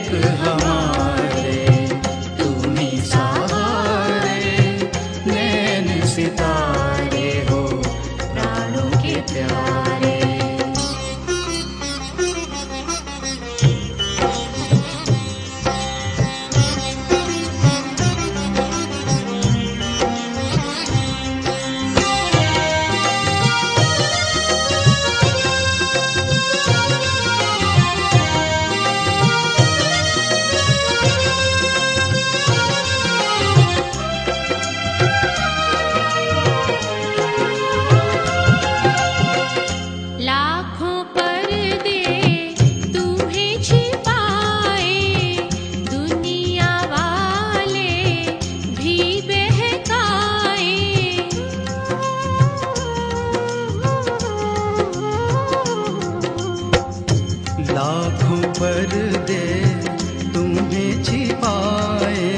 एक हमारे तुम ही सहारे, नैन सितारे हो प्राणों के प्यारे। लाखों पर्दे तुम्हें छिपाए, दुनिया वाले भी बहकाए। लाखों पर्दे तुम्हें छिपाए,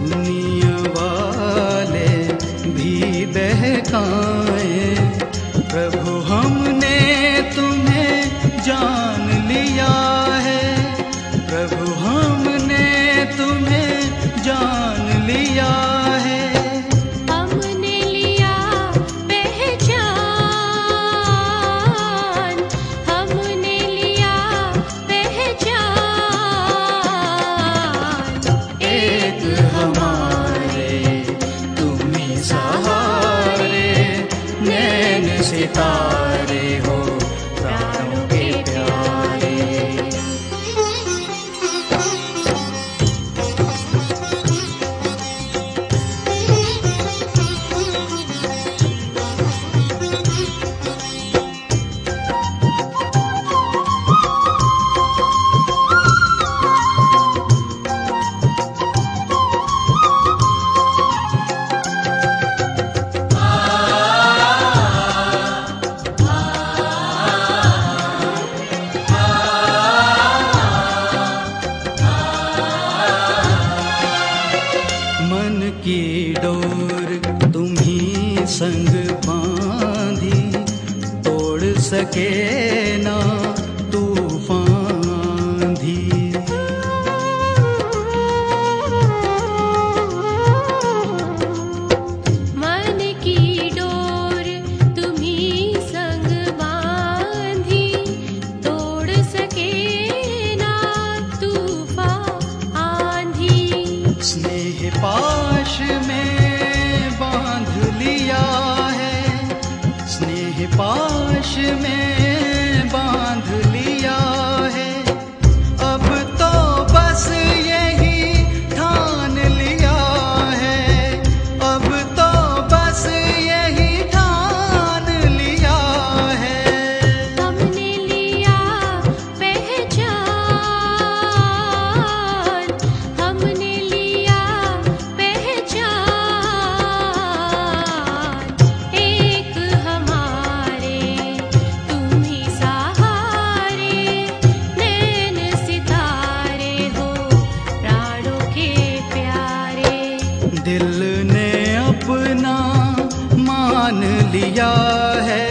दुनिया वाले भी बहकाए। प्रभु हमने तुम्हें जान लिया है, प्रभु हमने तुम्हें जान लिया है। हमने लिया पहचान, हमने लिया पहचान। एक हमारे तुम ही सहारे, नैन सितारे हो प्राणों के प्यारे। मन की डोर तुम ही संग बांधी, तोड़ सके ना तूफान भी। मन की डोर तुम्ही संग बांधी, तोड़ सके ना तूफान आंधी। स्नेह पाश में बांध लिया है, स्नेह पाश में बांध लिया है। अब तो बस यही ठान लिया है, अब तो बस यही ठान लिया है। हमने लिया पहचान, हमने लिया पहचान। एक हमारे तुम ही सहारे, नैन सितारे हो प्राणों के प्यारे। दिल ने अपना मान लिया है,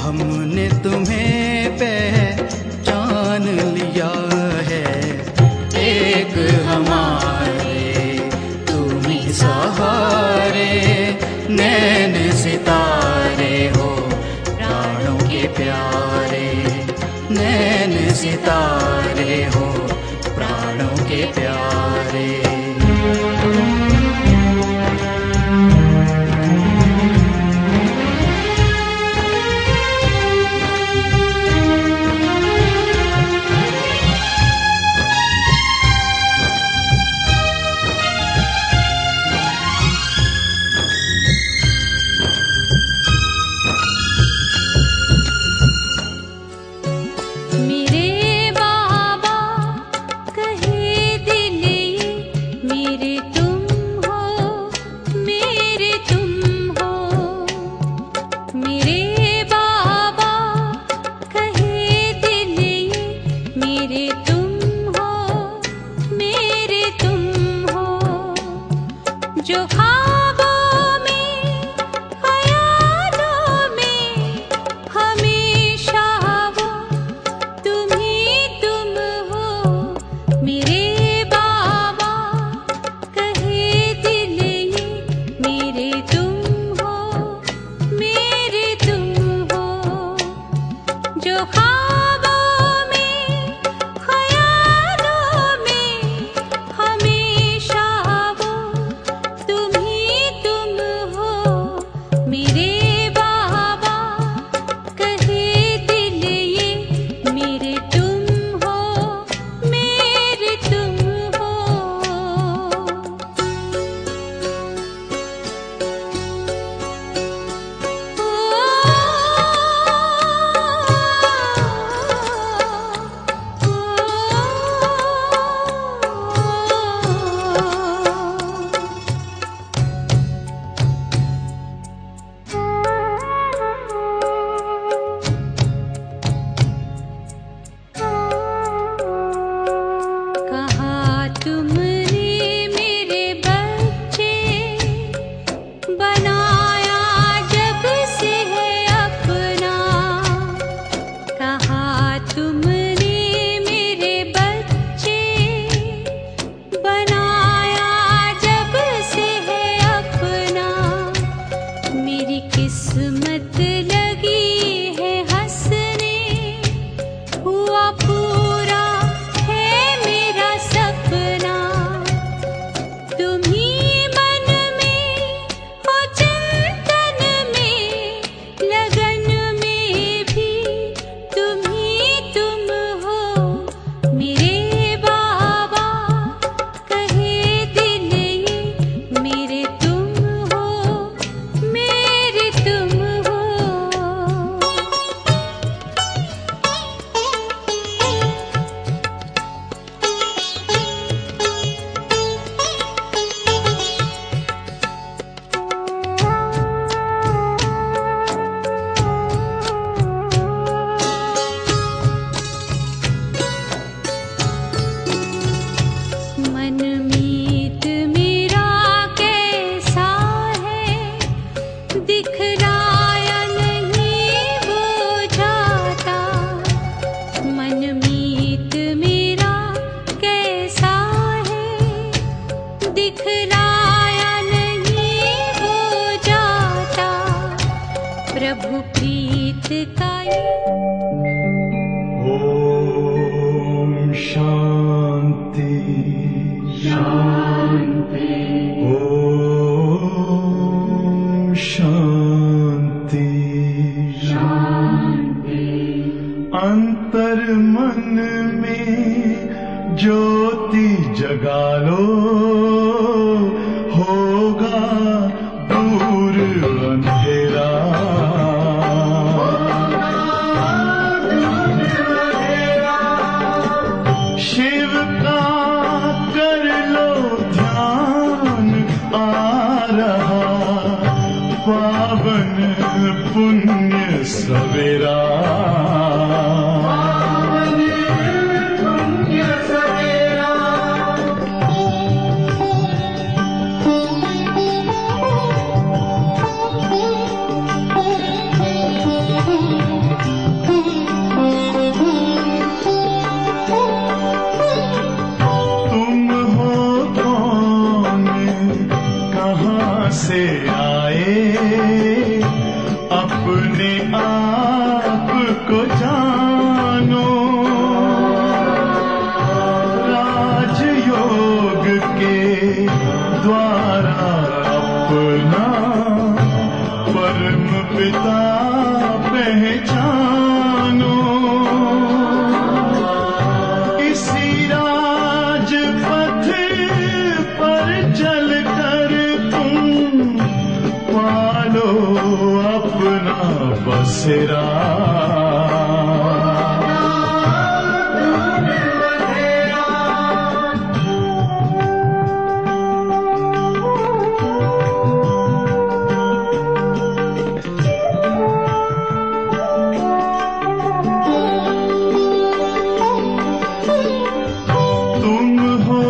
हमने तुम्हें पहचान लिया है। एक हमारे तुम ही सहारे, नैन सितारे हो प्राणों के प्यारे, नैन सितारे हो प्राणों के प्यारे। मेरे दिखलाया नहीं हो जाता प्रभु प्रीत का ये। ओम शांति शांति ओम शांति शांति। अंतर मन में ज्योति जगा लो, होगा दूर अंधेरा। शिव का कर लो ध्यान, आ रहा पावन पुण्य सवेरा। से आए अपने आप को जानो, राजयोग के द्वारा अपना परम पिता पहचानो। इसी राजपथ पर चलकर पालो अपना बसेरा। तुम हो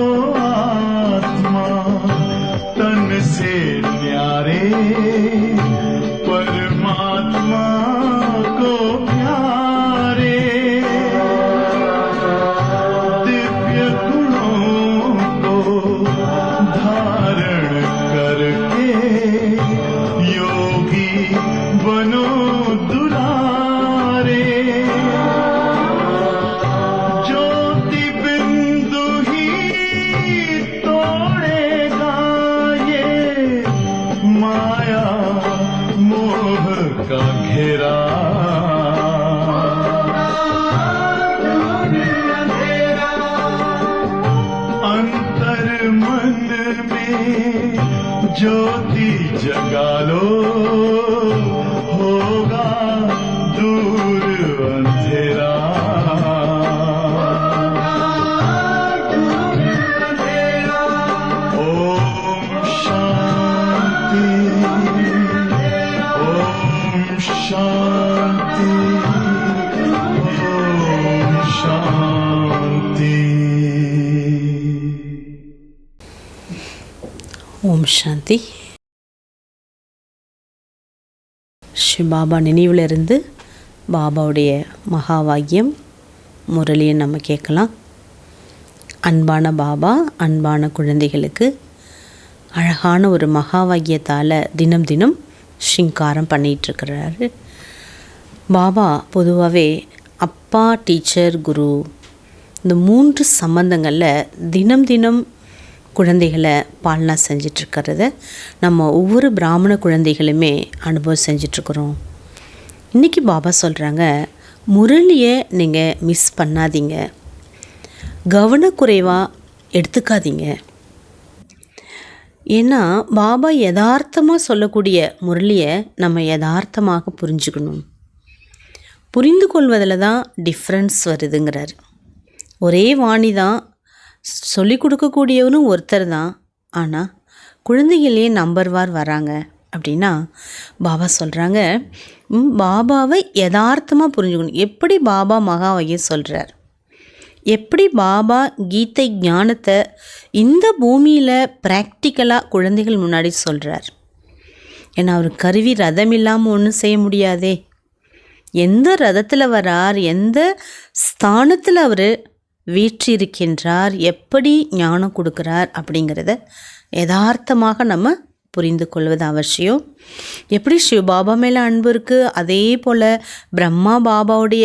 आत्मा तन से न्यारे, परमात्मा को प्यारे। दिव्य गुणों को धारण करके योगी बनो दुलारे। ज्योति बिंदु ही तोड़ेगा ये माया मोह का घेरा। अंतर मन में ज्योति जगा लो, होगा दूर अंधेरा। ओम शांति ओम शांति ओम शांति। ஓம் சாந்தி. ஸ்ரீ பாபா நினைவிலிருந்து பாபாவுடைய மகாவாக்கியம் முரளியை நம்ம கேட்கலாம். அன்பான பாபா அன்பான குழந்தைகளுக்கு அழகான ஒரு மகாவாக்கியத்தால் தினம் தினம் ஸ்ரீங்காரம் பண்ணிகிட்ருக்கிறாரு. பாபா பொதுவாகவே அப்பா, டீச்சர், குரு இந்த 3 சம்பந்தங்களில் தினம் தினம் குழந்தைகளை பாலனா செஞ்சிட்ருக்கிறத நம்ம ஒவ்வொரு பிராமண குழந்தைகளுமே அனுபவம் செஞ்சிட்ருக்குறோம். இன்றைக்கி பாபா சொல்கிறாங்க, முரளியை நீங்கள் மிஸ் பண்ணாதீங்க, கவனக்குறைவாக எடுத்துக்காதீங்க. ஏன்னா பாபா யதார்த்தமாக சொல்லக்கூடிய முரளியை நம்ம யதார்த்தமாக புரிஞ்சுக்கணும். புரிந்து கொள்வதில் தான் டிஃப்ரென்ஸ் வருதுங்கிறார். ஒரே வாணி தான், சொல்லிக் கொடுக்கக்கூடியவனும் ஒருத்தர் தான். ஆனால் குழந்தைகளே நம்பர்வார் வராங்க அப்படின்னா பாபா சொல்கிறாங்க, பாபாவை யதார்த்தமாக புரிஞ்சுக்கணும். எப்படி பாபா மகாவையை சொல்கிறார், எப்படி பாபா கீதை ஞானத்தை இந்த பூமியில் ப்ராக்டிக்கலாக குழந்தைகள் முன்னாடி சொல்கிறார். ஏன்னா அவர் கருவி ரதம் இல்லாமல் ஒன்றும் செய்ய முடியாதே. எந்த ரதத்தில் வரார், எந்த ஸ்தானத்தில் அவர் வீற்றிருக்கின்றார், எப்படி ஞானம் கொடுக்குறார் அப்படிங்கிறத யதார்த்தமாக நம்ம புரிந்து கொள்வது அவசியம். எப்படி சிவபாபா மேலே அன்பு இருக்குது, அதே போல் பிரம்மா பாபாவுடைய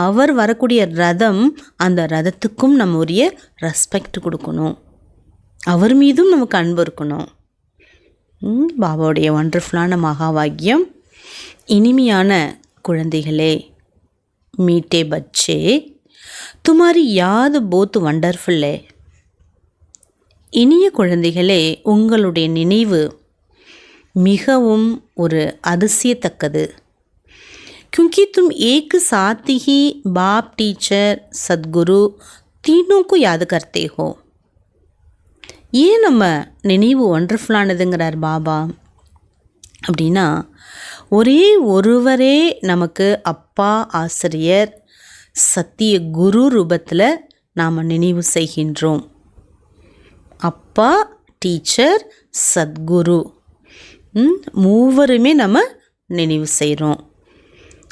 அவர் வரக்கூடிய ரதம், அந்த ரதத்துக்கும் நம்ம உரிய ரெஸ்பெக்ட் கொடுக்கணும். அவர் மீதும் நமக்கு அன்பு இருக்கணும். பாபாவுடைய ஒண்டர்ஃபுல்லான மகா வாக்கியம். இனிமையான குழந்தைகளே, மீட்டே பச்சே, துமாரி யாத் போத் வண்டர்ஃபுல் है. இனிய குழந்தைகளே, உங்களுடைய நினைவு மிகவும் ஒரு அதிசயத்தக்கது. क्योंकि तुम एक साथ ही बाप, टीचर, सद्गुरु तीनों को याद करते हो. ஏன் நம்ம நினைவு ஒண்டர்ஃபுல்லானதுங்கிறார் பாபா அப்படின்னா, ஒரே ஒருவரே நமக்கு அப்பா, ஆசிரியர், சத்திய குரு ரூபத்தில் நாம் நினைவு செய்கின்றோம். அப்பா, டீச்சர், சத்குரு மூவருமே நம்ம நினைவு செய்கிறோம்.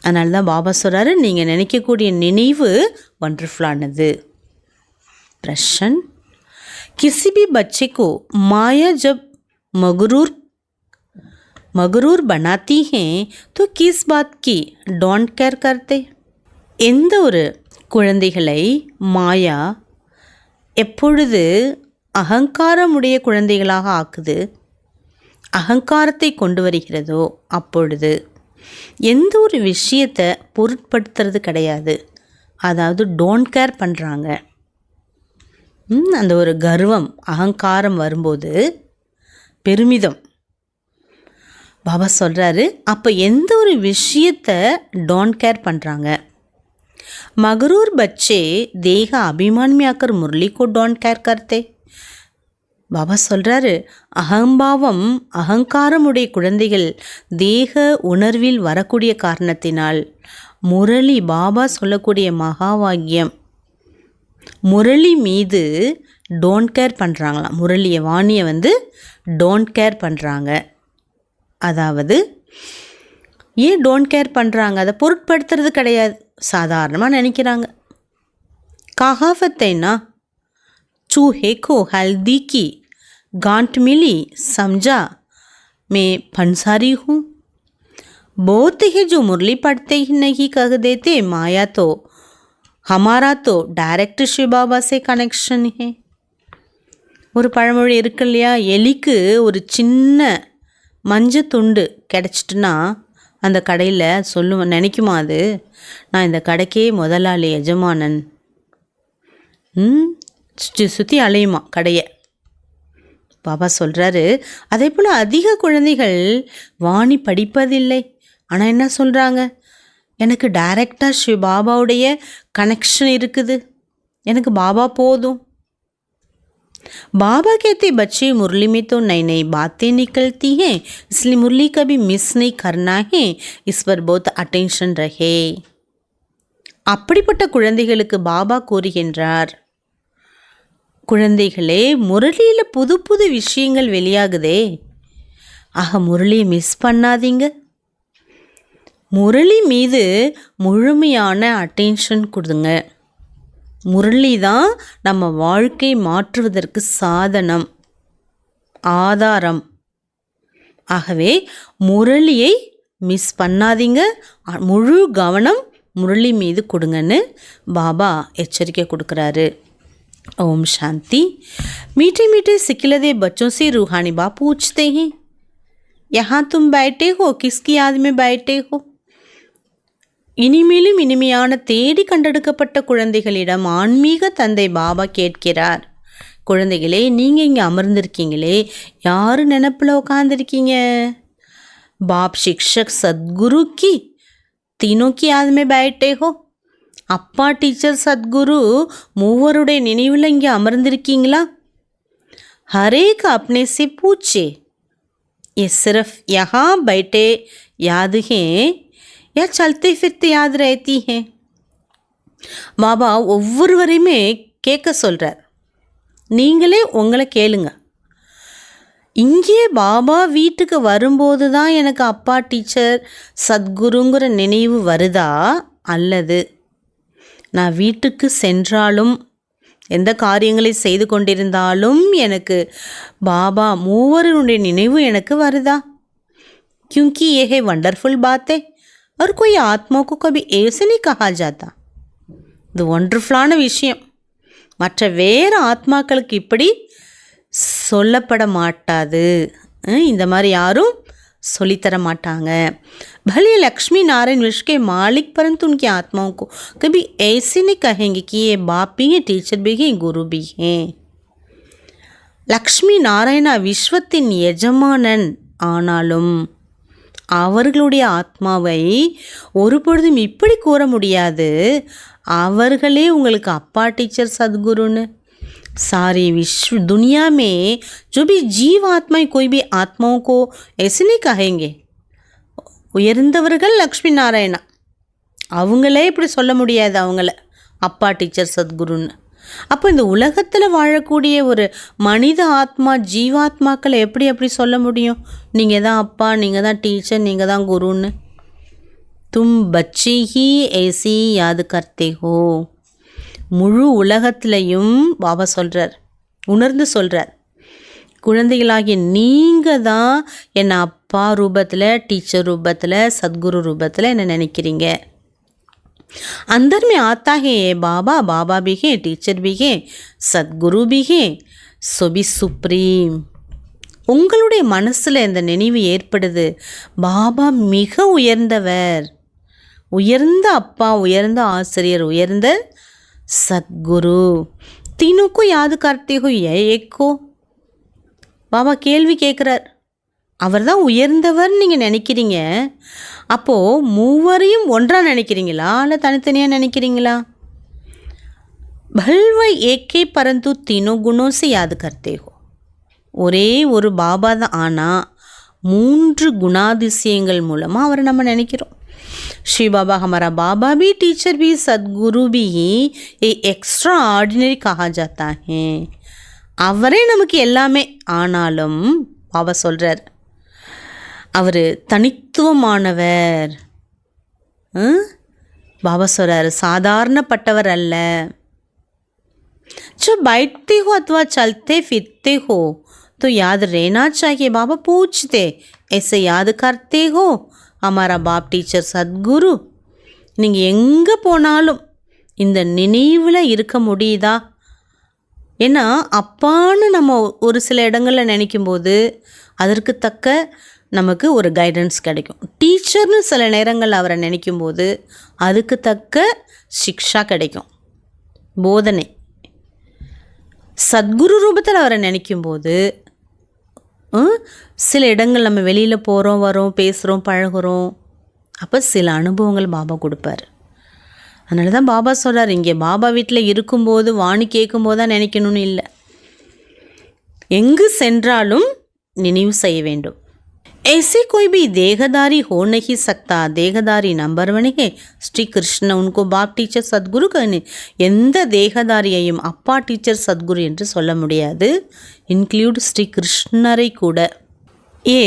அதனால தான் பாபா சொல்கிறாரு, நீங்கள் நினைக்கக்கூடிய நினைவு ஒண்டர்ஃபுல்லானது. प्रश्न, किसी भी बच्चे को माया जब मगरूर बनाती हैं तो किस बात की डोंट केयर करते. எந்த ஒரு குழந்தைகளை மாயா எப்பொழுது அகங்காரமுடைய குழந்தைகளாக ஆக்குது, அகங்காரத்தை கொண்டு வருகிறதோ, அப்பொழுது எந்த ஒரு விஷயத்தை பொருட்படுத்துறது கிடையாது. அதாவது டோன்ட் கேர் பண்ணுறாங்க. அந்த ஒரு கர்வம், அகங்காரம் வரும்போது பெருமிதம், பாபா சொல்கிறாரு, அப்போ எந்த ஒரு விஷயத்தை டோன்ட் கேர் பண்ணுறாங்க. मगरूर बच्चे देह अभिमान में आकर मुरली को डोंट केयर करते. பாபா சொல்கிறாரு, அகம்பாவம், அகங்காரமுடைய குழந்தைகள் தேக உணர்வில் வரக்கூடிய காரணத்தினால் முரளி, பாபா சொல்லக்கூடிய மகா வாக்கியம் முரளி மீது டோன்ட் கேர் பண்ணுறாங்களாம். முரளியை, வாணியை டோன்ட் கேர் பண்ணுறாங்க. அதாவது ஏன் டோன்ட் கேர் பண்ணுறாங்க, அதை பொருட்படுத்துறது கிடையாது, சாதாரணமாக நினைக்கிறாங்க. कहावतें चूहे को हल्दी की गांठ मिली समझा मैं पंसारी हूँ. बहुत ही जो मुरली पढ़ते ही नहीं कह देते माया तो हमारा तो डायरेक्ट शिव बाबा से कनेक्शन है. ஒரு பழமொழி இருக்கு இல்லையா, எலிக்கு ஒரு சின்ன மஞ்சள் துண்டு கிடச்சிட்டுனா அந்த கடையில் நினைக்குமா அது, நான் இந்த கடைக்கே முதலாளி, எஜமானன். சுற்றி அலையுமா கடையை. பாபா சொல்கிறாரு, அதே போல் அதிக குழந்தைகள் வாணி படிப்பதில்லை. ஆனால் என்ன சொல்கிறாங்க, எனக்கு டைரெக்டாக ஸ்ரீ பாபாவுடைய கனெக்ஷன் இருக்குது, எனக்கு பாபா போதும். बाबा कहते बच्चे मुरली में तो नई नई बातें निकलती हैं, इसलिए मुरली कभी मिस नहीं करना है, इस पर बहुत अटेंशन रहे. அப்படிப்பட்ட குழந்தைகளுக்கு பாபா கூறுகின்றார், குழந்தைகளே, முரளியில் புது புது விஷயங்கள் வெளியாகுதே, ஆக முரளியை மிஸ் பண்ணாதீங்க. முரளி மீது முழுமையான அட்டென்ஷன் கொடுங்க. முரளி தான் நம்ம வாழ்க்கை மாற்றுவதற்கு சாதனம், ஆதாரம். ஆகவே முரளியை மிஸ் பண்ணாதீங்க, முழு கவனம் முரளி மீது கொடுங்கன்னு பாபா எச்சரிக்கை கொடுக்குறாரு. ओम शांति. मीठे मीठे सिखिलदे बच्चों से रूहानी बाप पूछते हैं, यहाँ तुम बैठे हो, किसकी याद में बैठे हो. இனிமேலும் இனிமையான தேடி கண்டெடுக்கப்பட்ட குழந்தைகளிடம் ஆன்மீக தந்தை பாபா கேட்கிறார், குழந்தைகளே, நீங்கள் இங்கே அமர்ந்திருக்கீங்களே, யார் நினப்பில் உட்காந்துருக்கீங்க. பாப், शिक्षक, सद्गुरु की तीनों की याद में बैठे हो. அப்பா, டீச்சர், சத்குரு மூவருடைய நினைவில் இங்கே அமர்ந்திருக்கீங்களா. हरेक अपने से पूछे, ये सिर्फ यहाँ बैठे याद हैं या चलते फिरते याद रहती हैं. பாபா ஒவ்வொருவரையுமே கேட்க சொல்கிறார், நீங்களே உங்களை கேளுங்க. இங்கே பாபா வீட்டுக்கு வரும்போது தான் எனக்கு அப்பா, டீச்சர், சத்குருங்கிற நினைவு வருதா, அல்லது நான் வீட்டுக்கு சென்றாலும் எந்த காரியங்களை செய்து கொண்டிருந்தாலும் எனக்கு பாபா மூவருடைய நினைவு எனக்கு வருதா? क्योंकि ये है वंडरफुल बात है और कोई आत्मा को कभी ऐसे नहीं कहा जाता. இது ஒண்டர்ஃபுல்லான விஷயம். மற்ற வேறு ஆத்மாக்களுக்கு இப்படி சொல்லப்பட மாட்டாது. இந்த மாதிரி யாரும் சொல்லித்தர மாட்டாங்க. भले लक्ष्मी नारायण विश्व के मालिक परंतु उनकी आत्माओं को कभी ऐसे नहीं कहेंगे कि ये बाप भी हैं, टीचर भी हैं, गुरु भी हैं. லக்ஷ்மி நாராயணா விஸ்வத்தின் எஜமானன் ஆனாலும் அவர்களுடைய ஆத்மாவை ஒருபொழுதும் இப்படி கூற முடியாது, அவர்களே உங்களுக்கு அப்பா टीचर सदगुरुன்னு. सारी विश्व दुनिया में जो भी जीव आत्मा कोई भी आत्माओं को ऐसे नहीं कहेंगे. உயர்ந்தவர்கள் லக்ஷ்மி நாராயணா அவங்களே இப்படி சொல்ல முடியாது அவங்கள அப்பா टीचर சத்குருன்னு. அப்போ இந்த உலகத்தில் வாழக்கூடிய ஒரு மனித ஆத்மா ஜீவாத்மாக்களை எப்படி அப்படி சொல்ல முடியும்? நீங்கள் தான் அப்பா, நீங்கள் தான் டீச்சர், நீங்கள் தான் குருன்னு. தும் பச்சி ஹி ஏசி யாது கர்த்தே ஹோ. முழு உலகத்திலையும் பாபா சொல்கிறார், உணர்ந்து சொல்கிறார், குழந்தைகளாகிய நீங்கள் தான் என்னை அப்பா ரூபத்தில், டீச்சர் ரூபத்தில், சத்குரு ரூபத்தில் என்னை நினைக்கிறீங்க. अंदर में आता है ये बाबा, बाबा भी है, टीचर भी है, சத்குரு भी है, सो भी सुप्रीम. உங்களுடைய மனசில் இந்த நினைவு ஏற்படுது, பாபா மிக உயர்ந்தவர், உயர்ந்த அப்பா, உயர்ந்த ஆசிரியர், உயர்ந்த சத்குரு. तीनों को याद करते हो या एक को? பாபா கேள்வி கேட்குறார். அவர் தான் உயர்ந்தவர் நீங்கள் நினைக்கிறீங்க, அப்போது மூவரையும் ஒன்றாக நினைக்கிறீங்களா இல்லை தனித்தனியாக நினைக்கிறீங்களா? பல்வை ஏக்கே பரந்து தீனோ குணோசை யாது கர்த்தே ஹோ. ஒரே ஒரு பாபா தான், ஆனால் 3 குணாதிசயங்கள் மூலமாக அவரை நம்ம நினைக்கிறோம். श्री बाबा हमारा बाबा भी, टीचर भी, सदगुरु भी ये एक्स्ट्रा ஆர்டினரி कहा जाता है. அவரே நமக்கு எல்லாமே, ஆனாலும் பாபா சொல்கிறார் அவர் தனித்துவமானவர். பாபா சொல்கிறார் சாதாரணப்பட்டவர் அல்ல. जब बैठते हो अथवा चलते फिरते हो तो याद रहना चाहिए. बाबा पूछते ऐसे याद करते हो हमारा बाप टीचर सद्गुरु. நீங்கள் எங்கே போனாலும் இந்த நினைவில் இருக்க முடியுதா? ஏன்னா அப்பான்னு நம்ம ஒரு சில இடங்களில் நினைக்கும்போது அதற்கு தக்க நமக்கு ஒரு கைடன்ஸ் கிடைக்கும். டீச்சர்னு சில நேரங்கள் அவரை நினைக்கும்போது அதுக்கு தக்க சிக்ஷா கிடைக்கும், போதனை. சத்குரு ரூபத்தில் அவரை நினைக்கும்போது சில இடங்கள் நம்ம வெளியில் போகிறோம், வரோம், பேசுகிறோம், பழகுறோம், அப்போ சில அனுபவங்கள் பாபா கொடுப்பார். அதனால தான் பாபா சொல்கிறார், இங்கே பாபா வீட்டில் இருக்கும்போது வாணி கேட்கும்போது தான் நினைக்கணும்னு இல்லை, எங்கு சென்றாலும் நினைவு செய்ய வேண்டும். ऐसे कोई भी देहदारी हो नहीं सकता. देहदारी नंबर 1 है श्री कृष्ण, उनको बाप टीचर सद्गुरु कहने. எந்த தேகதாரியையும் அப்பா டீச்சர் சத்குரு என்று சொல்ல முடியாது, இன்க்ளூட் ஸ்ரீ கிருஷ்ணரை கூட. ஏ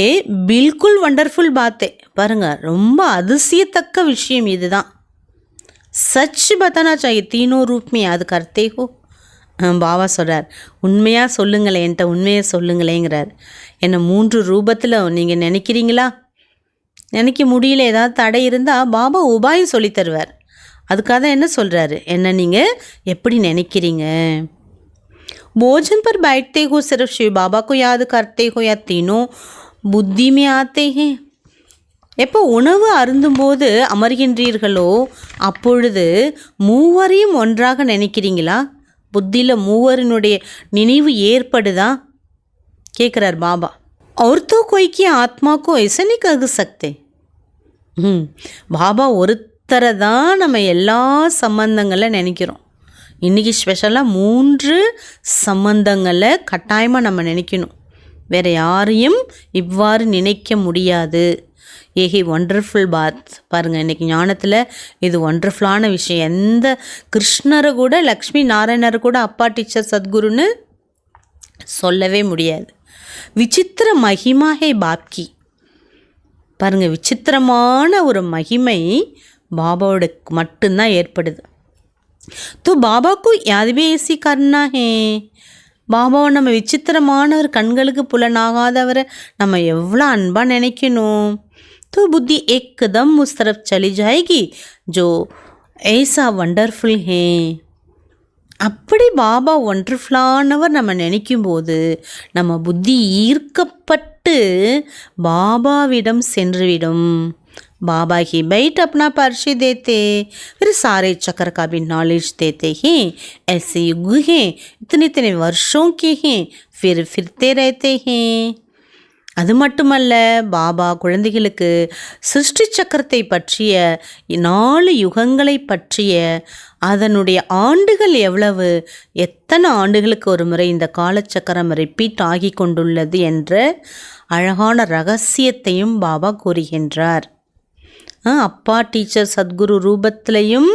பில்குல் வண்டர்ஃபுல் பாத்தே. பாருங்கள், ரொம்ப அதிசயத்தக்க விஷயம் இதுதான். सच बताना चाहिए, तीनों रूप में याद करते हो. பாபா சொல்கிறார், உண்மையாக சொல்லுங்களேன், என்கிட்ட உண்மையை சொல்லுங்களேங்கிறார். என்னை 3 ரூபத்தில் நீங்கள் நினைக்கிறீங்களா? நினைக்க முடியல, ஏதாவது தடை இருந்தால் பாபா உபாயம் சொல்லி தருவார். அதுக்காக தான் என்ன சொல்கிறாரு, என்ன நீங்கள் எப்படி நினைக்கிறீங்க? भोजन पर बैठते हो सिर्फ शिव बाबा को याद करते हो या तीनों बुद्धि में आते हैं. எப்போ உணவு அருந்தும்போது அமர்கின்றீர்களோ அப்பொழுது மூவரையும் ஒன்றாக நினைக்கிறீங்களா? புத்தியில் மூவரினுடைய நினைவு ஏற்படுதா கேட்குறார் பாபா. और तो कोई की आत्मा को ऐसे नहीं कह सकते. பாபா ஒருத்தரை தான் நம்ம எல்லா சம்பந்தங்களை நினைக்கிறோம். இன்றைக்கி ஸ்பெஷலாக 3 சம்பந்தங்களை கட்டாயமாக நம்ம நினைக்கணும். வேறு யாரையும் இவ்வாறு நினைக்க முடியாது. ஏஹி ஒண்டர்ஃபுல் பாத். பாருங்கள், இன்றைக்கி ஞானத்தில் இது ஒண்டர்ஃபுல்லான விஷயம். எந்த கிருஷ்ணரை கூட, லக்ஷ்மி நாராயணரை கூட அப்பா டீச்சர் சத்குருன்னு சொல்லவே முடியாது. விசித்திர மகிமா ஹே பாப்கி. பாருங்கள், விசித்திரமான ஒரு மகிமை பாபாவோட மட்டும்தான் ஏற்படுது. तो बाबा को याद भी ऐसी करना है. பாபாவை நம்ம விசித்திரமானவர், கண்களுக்கு புலனாகாதவரை நம்ம எவ்வளோ அன்பாக நினைக்கணும். तो बुद्धि एकदम उस तरफ चली जाएगी जो ऐसा वंडरफुल है. அப்படி பாபா ஒண்டர்ஃபுல்லானவர் நம்ம நினைக்கும்போது நம்ம புத்தி ஈர்க்கப்பட்டு பாபாவிடம் சென்றுவிடும். बाबा ही बैठ अपना परिचय देते, फिर सारे चक्र का भी नॉलेज देते हैं. ऐसे युग हैं, इतने इतने वर्षों के हैं, फिर फिरते रहते हैं. அது மட்டுமல்ல, பாபா குழந்தைகளுக்கு சிருஷ்டி சக்கரத்தை பற்றிய 4 யுகங்களை பற்றிய அதனுடைய ஆண்டுகள் எவ்வளவு, எத்தனை ஆண்டுகளுக்கு ஒரு முறை இந்த காலச்சக்கரம் ரிப்பீட் ஆகி கொண்டுள்ளது என்ற அழகான ரகசியத்தையும் பாபா கூறுகின்றார். அப்பா டீச்சர் சத்குரு ரூபத்திலையும்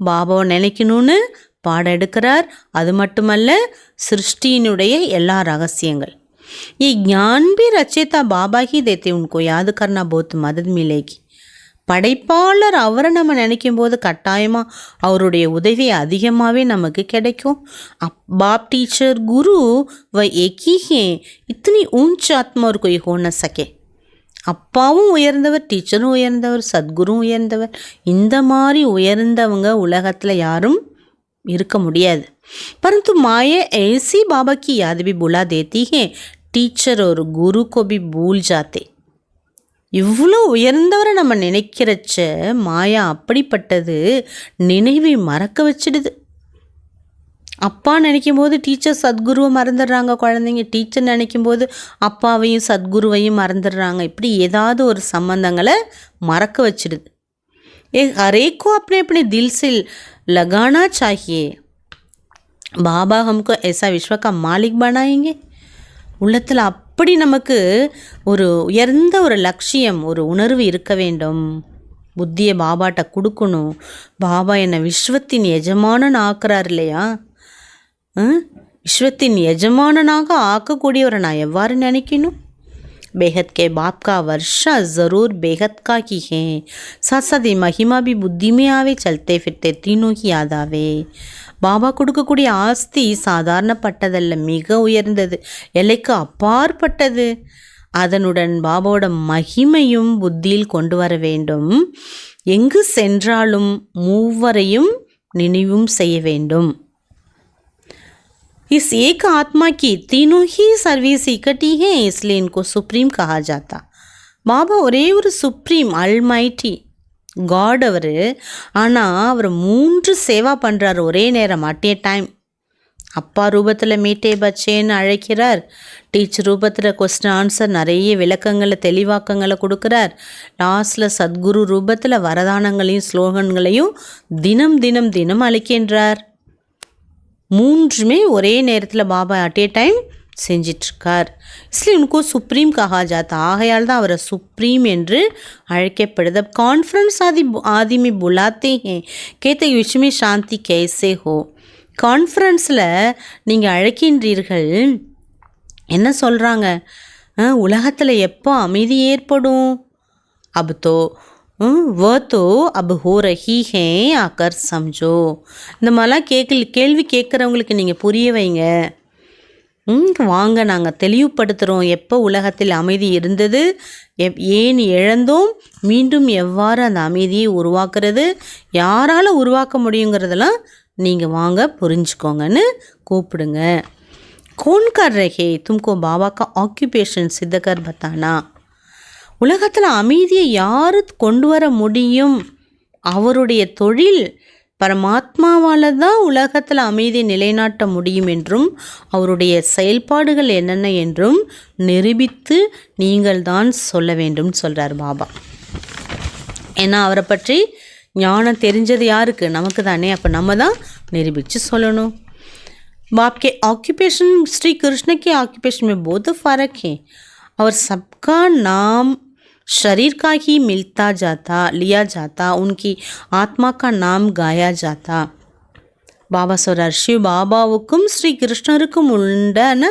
பாபாவை நினைக்கணும்னு பாடம் எடுக்கிறார். அது மட்டுமல்ல, சிருஷ்டியினுடைய எல்லா ரகசியங்கள் ये ज्ञान भी रचेता बाबा ही देते. उनको याद करना बहुत मदद मिलेगी. படைப்பாளர் அவரை நம்ம நினைக்கும் போது கட்டாயமாக அவருடைய உதவி அதிகமாகவே நமக்கு கிடைக்கும். பாப் டீச்சர் குரு வ ஏகி ஹே, இத்தனி ஊஞ்ச ஆத்மா ஒரு कोई हो न सके. அப்பாவும் உயர்ந்தவர், டீச்சரும் உயர்ந்தவர், சத்குரும் உயர்ந்தவர். இந்த மாதிரி உயர்ந்தவங்க உலகத்தில் யாரும் இருக்க முடியாது. परंतु माया ऐसी बाबा की याद भी बुला देती है, टीचर और गुरु को भी भूल जाते. இவ்வளோ உயர்ந்தவரை நம்ம நினைக்கிறச்ச மாயா அப்படிப்பட்டது நினைவை மறக்க வச்சிடுது. அப்பா நினைக்கும் போது டீச்சர் சத்குருவை மறந்துடுறாங்க குழந்தைங்க. டீச்சர் நினைக்கும் போது அப்பாவையும் சத்குருவையும் மறந்துடுறாங்க. இப்படி ஏதாவது ஒரு சம்பந்தங்களை மறக்க வச்சிடுது. हर एक को अपने अपने दिल से लगाना चाहिए. बाबा हमको ऐसा विश्व का मालिक बनाएंगे. உள்ளத்தில் அப்படி நமக்கு ஒரு உயர்ந்த ஒரு லட்சியம், ஒரு உணர்வு இருக்க வேண்டும். புத்தியை பாபாட்ட கொடுக்கணும். பாபா என்னை விஸ்வத்தின் எஜமானன் ஆக்குறார் இல்லையா? விஸ்வத்தின் எஜமானனாக ஆக்கக்கூடியவரை நான் எவ்வாறு நினைக்கணும்? बेहद के बाप का वर्षा ज़रूर बेहद का ही है. साथ साथ ये महिमा भी बुद्धि में आवे, चलते फिरते तीनों ही याद आवे. பாபா கொடுக்கக்கூடிய ஆஸ்தி சாதாரணப்பட்டதல்ல, மிக உயர்ந்தது, எல்லைக்கு அப்பாற்பட்டது. அதனுடன் பாபாவோட மகிமையும் புத்தியில் கொண்டு வர வேண்டும். எங்கு சென்றாலும் மூவரையும் நினைவும் செய்ய வேண்டும். इस एक आत्मा की तीनों ही सर्विस इकट्ठी है, इसलिए इनको सुप्रीम कहा जाता. பாபா ஒரே ஒரு சுப்ரீம் அல்மைட்டி காட் அவர். ஆனால் அவர் 3 சேவா பண்ணுறார் ஒரே நேரம், அட் ஏ டைம். அப்பா ரூபத்தில் மீட்டே பச்சேன்னு அழைக்கிறார். டீச்சர் ரூபத்தில் கொஸ்டின் ஆன்சர் நிறைய விளக்கங்களை தெளிவாக்கங்களை கொடுக்குறார். லாஸ்டில் சத்குரு ரூபத்தில் வரதானங்களையும் ஸ்லோகன்களையும் தினம் தினம் தினம் அளிக்கின்றார். 3மே ஒரே நேரத்தில் பாபா அட் ஏ டைம் செஞ்சிட்ருக்கார். इसलिए उनको सुप्रीम कहा जाता. ஆகையால் தான் அவரை சுப்ரீம் என்று அழைக்கப்படுது. கான்ஃபரன்ஸ் ஆதி புலாத்தே ஹே, கேத்த விஷயமே சாந்தி கேசே ஹோ. கான்ஃபரன்ஸில் நீங்கள் அழைக்கின்றீர்கள். என்ன சொல்கிறாங்க? உலகத்தில் எப்போ அமைதி ஏற்படும்? அப்தோ वो तो अब हो रही है, आकर समझो. இந்த மாதிரிலாம் கேள்வி கேட்குறவங்களுக்கு நீங்கள் புரிய வைங்க. வாங்க நாங்கள் தெளிவுபடுத்துகிறோம். எப்போ உலகத்தில் அமைதி இருந்தது, ஏன் இழந்தோம், மீண்டும் எவ்வாறு அந்த அமைதியை உருவாக்குறது, யாரால் உருவாக்க முடியுங்கிறதெல்லாம் நீங்கள் வாங்க புரிஞ்சுக்கோங்கன்னு கூப்பிடுங்க. கौन कर रहे तुमको बाबा का ऑक्यूपेशन सिद्ध कर बताना. உலகத்தில் அமைதியை யார் கொண்டு வர முடியும்? அவருடைய தொழில் பரமாத்மாவால் தான் உலகத்தில் அமைதியை நிலைநாட்ட முடியும் என்றும் அவருடைய செயல்பாடுகள் என்னென்ன என்றும் நிரூபித்து நீங்கள் தான் சொல்ல வேண்டும் சொல்கிறார் பாபா. ஏன்னா அவரை பற்றி ஞானம் தெரிஞ்சது யாருக்கு? நமக்கு தானே. அப்போ நம்ம தான் நிரூபித்து சொல்லணும். बाप के ऑक्यूपेशन श्री कृष्ण के ऑक्यूपेशन में बहुत फ़र्क है और सबका नाम शरीर का ही लिया जाता, उनकी आत्मा का नाम गाया जाता. பாபா சொல்கிறார், சிவ பாபாவுக்கும் ஸ்ரீ கிருஷ்ணருக்கும் உண்டான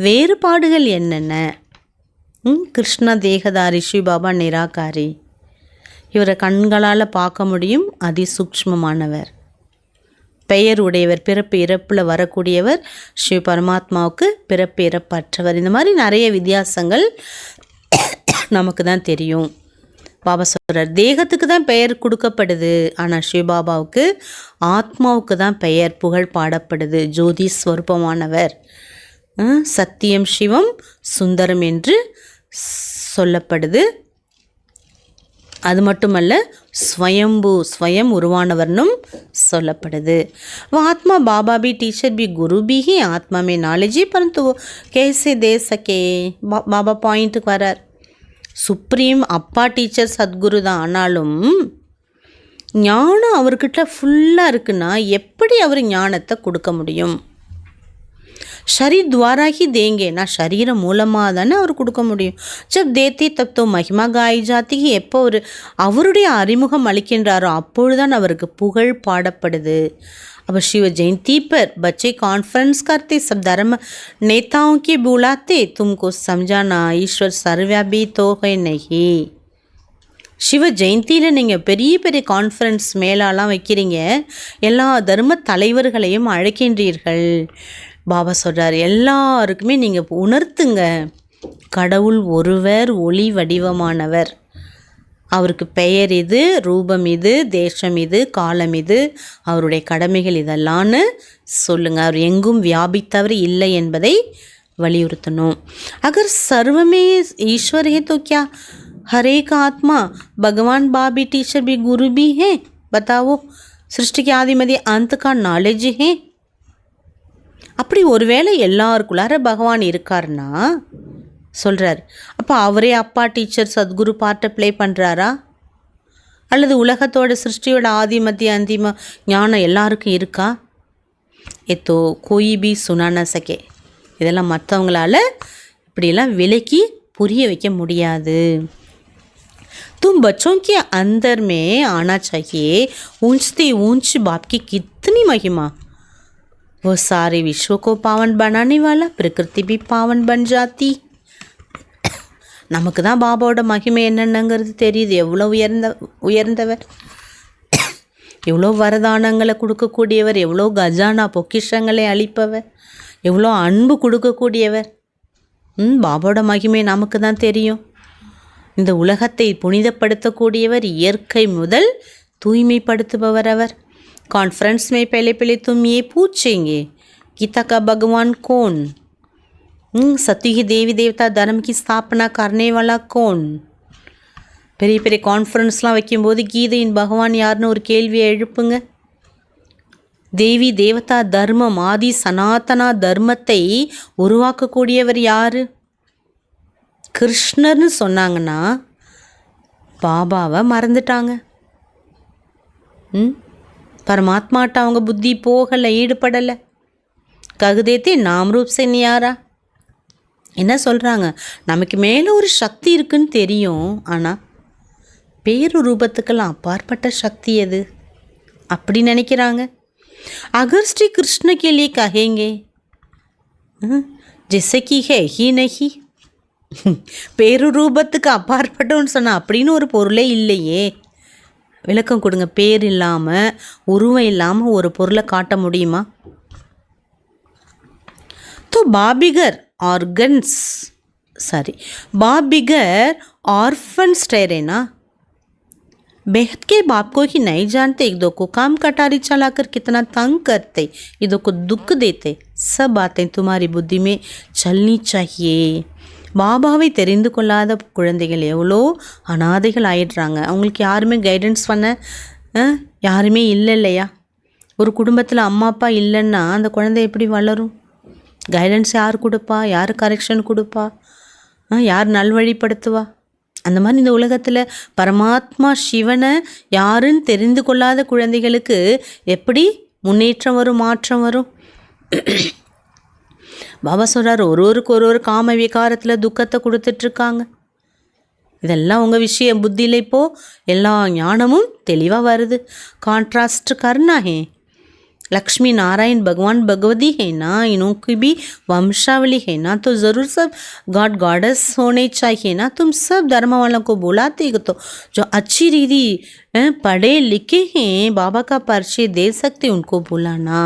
வேறுபாடுகள் என்னென்ன? கிருஷ்ண தேகதாரி, சிவ பாபா பெயர் உடையவர், பிறப்பு இறப்பில் வரக்கூடியவர். சிவ பரமாத்மாவுக்கு பிறப்பு இறப்பற்றவர். இந்த மாதிரி நிறைய வித்தியாசங்கள் நமக்கு தான் தெரியும். பாபா சொல்கிறார், தேகத்துக்கு தான் பெயர் கொடுக்கப்படுது, ஆனால் சிவபாபாவுக்கு ஆத்மாவுக்கு தான் பெயர் புகழ் பாடப்படுது. ஜோதி ஸ்வரூபமானவர், சத்தியம் சிவம் சுந்தரம் என்று சொல்லப்படுது. அது மட்டுமல்ல, ஸ்வயம்பு ஸ்வயம் உருவானவர்னும் சொல்லப்படுது. वो आत्मा बाबा भी टीचर भी गुरु भी ही आत्मा में नॉलेज ही, परंतु वो कैसे दे सके. பாபா பாயிண்ட்டுக்கு வரார். சுப்ரீம் அப்பா டீச்சர் சத்குரு தான், ஆனாலும் ஞானம் அவர்கிட்ட ஃபுல்லாக இருக்குன்னா எப்படி அவர் ஞானத்தை கொடுக்க முடியும்? शरीर द्वारा ही देंगे ना, शरीரம் மூலமாக தானே அவர் கொடுக்க முடியும். ஜப் தேத்தி தப் தோ மகிமா காய் ஜாத்தி. எப்போ அவருடைய அறிமுகம் அளிக்கின்றாரோ அப்பொழுதுதான் அவருக்கு புகழ் பாடப்படுது. अब शिव जयंती पर बच्चे कॉन्फ्रेंस करते, सब धर्म नेताओं के बुलाते, तुमको समझाना ईश्वर सर्वव्यापी तो है नहीं. சிவ ஜெயந்தியில் நீங்கள் பெரிய பெரிய கான்ஃபரன்ஸ் மேலாலாம் வைக்கிறீங்க, எல்லா தர்ம தலைவர்களையும் அழைக்கின்றீர்கள். பாபா சொல்கிறார், எல்லாருக்குமே நீங்கள் உணர்த்துங்க, கடவுள் ஒருவர், ஒளி வடிவமானவர். அவருக்கு பெயர் இது, ரூபம் இது, தேசம் இது, காலம் இது, அவருடைய கடமைகள் இதெல்லாம்னு சொல்லுங்கள். அவர் எங்கும் வியாபித்தவர் இல்லை என்பதை வலியுறுத்தணும். அகர் சர்வமே ஈஸ்வர் है तो क्या हर एक आत्मा भगवान बाप भी टीचर भी गुरु भी है? बताओ, सृष्टि के आदि मध्य अंत का नॉलेज है. அப்படி ஒருவேளை எல்லாருக்குள்ளார பகவான் இருக்காருன்னா சொல்கிறார், அப்போ அவரே அப்பா டீச்சர் சத்குரு பார்ட்டை ப்ளே பண்ணுறாரா? அல்லது உலகத்தோட சிருஷ்டியோட ஆதி மத்திய அந்திம ஞானம் எல்லாருக்கும் இருக்கா? ஏத்தோ கோயி பி சுனான சகே. இதெல்லாம் மற்றவங்களால இப்படியெல்லாம் விலக்கி புரிய வைக்க முடியாது. तुम बच्चों के अंदर में आना चाहिए, ऊंचते ऊंच बाप की कितनी महिमा. वो सारे विश्व को पावन बनाने वाला, प्रकृति भी पावन बन जाती. நமக்கு தான் பாபாவோட மகிமை என்னென்னங்கிறது தெரியுது. எவ்வளோ உயர்ந்தவர், எவ்வளோ வரதானங்களை கொடுக்கக்கூடியவர், எவ்வளோ கஜானா பொக்கிஷங்களை அளிப்பவர், எவ்வளோ அன்பு கொடுக்கக்கூடியவர். பாபாவோட மகிமை நமக்கு தான் தெரியும். இந்த உலகத்தை புனிதப்படுத்தக்கூடியவர், இயற்கை முதல் தூய்மைப்படுத்துபவர் அவர். कॉन्फ्रेंस में पहले पहले तुम ये पूछेंगे, गीता का भगवान कौन? सत्य ही देवी देवता धर्म की स्थापना करने वाला कौन? பெரிய பெரிய கான்ஃபரன்ஸ்லாம் வைக்கும்போது கீதையின் பகவான் யாருன்னு ஒரு கேள்வியை எழுப்புங்க. தேவி தேவதா தர்மம், ஆதி சனாதனா தர்மத்தை உருவாக்கக்கூடியவர் யார்? கிருஷ்ணர்னு சொன்னாங்கன்னா பாபாவை மறந்துட்டாங்க. பரமாத்மாட்ட அவங்க புத்தி போகலை, ஈடுபடலை. ககுதேத்தே நாம் ரூப் से नियारा. என்ன சொல்கிறாங்க, நமக்கு மேலே ஒரு சக்தி இருக்குன்னு தெரியும், ஆனால் பேரு ரூபத்துக்கெல்லாம் அப்பாற்பட்ட சக்தி எது அப்படி நினைக்கிறாங்க. அகர் ஸ்ரீ கிருஷ்ண के लिए कहेंगे जैसे कि है ही नहीं. பேரு ரூபத்துக்கு அப்பாற்பட்டோன்னு சொன்னால் அப்படின்னு ஒரு பொருளே இல்லையே. விளக்கம் கொடுங்க. பேர் இல்லாமல், உருவம் இல்லாமல் ஒரு பொருளை காட்ட முடியுமா? तो बाबिगर ऑर्गन्स बाबिगर ऑर्फन्स ठहरे ना. बेहद के बाप को ही नहीं जानते, एक दो को काम कटारी चलाकर कितना तंग करते, एक दो को दुख देते. सब बातें तुम्हारी बुद्धि में चलनी चाहिए. பாபாவை தெரிந்து கொள்ளாத குழந்தைகள் எவ்வளோ அனாதைகள் ஆயிடுறாங்க. அவங்களுக்கு யாருமே கைடன்ஸ் பண்ண யாருமே இல்லை இல்லையா? ஒரு குடும்பத்தில் அம்மா அப்பா இல்லைன்னா அந்த குழந்தை எப்படி வளரும்? கைடன்ஸ் யார் கொடுப்பா? யார் கரெக்ஷன் கொடுப்பா? யார் நல்வழிப்படுத்துவா? அந்த மாதிரி இந்த உலகத்தில் பரமாத்மா சிவனை யாருன்னு தெரிந்து கொள்ளாத குழந்தைகளுக்கு எப்படி முன்னேற்றம் வரும், மாற்றம் வரும்? பாபா சொல்கிறார், ஒருவருக்கு ஒரு காம விகாரத்தில் துக்கத்தை கொடுத்துட்ருக்காங்க. இதெல்லாம் உங்கள் விஷயம் புத்தியில் இப்போது எல்லா ஞானமும் தெளிவாக வருது. கான்ட்ராஸ்ட் கர்னா ஹே, लक्ष्मी नारायण भगवान भगवती है ना, इनों की भी वंशावली है ना, तो ज़रूर सब गॉड गॉडेस होने चाहिए ना। तुम सब धर्म वालों को बुलाते हो तो जो अच्छी रीति पढ़े लिखे हैं बाबा का परिचय दे सकते उनको बुलाना।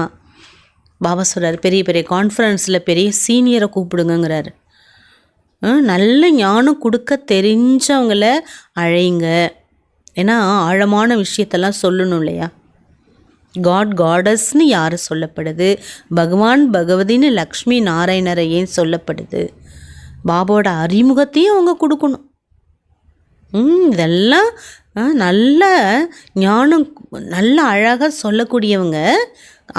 பாபா சொல்கிறார், பெரிய பெரிய கான்ஃபரன்ஸில் பெரிய சீனியரை கூப்பிடுங்கிறாரு. நல்ல ஞானம் கொடுக்க தெரிஞ்சவங்கள அழைங்க. ஏன்னா ஆழமான விஷயத்தெல்லாம் சொல்லணும் இல்லையா. காட் காடஸ்ன்னு யார் சொல்லப்படுது, பகவான் பகவதின்னு லக்ஷ்மி நாராயணரை ஏன் சொல்லப்படுது, பாபாவோட அறிமுகத்தையும் அவங்க கொடுக்கணும். இதெல்லாம் நல்ல ஞானம் நல்ல அழகாக சொல்லக்கூடியவங்க,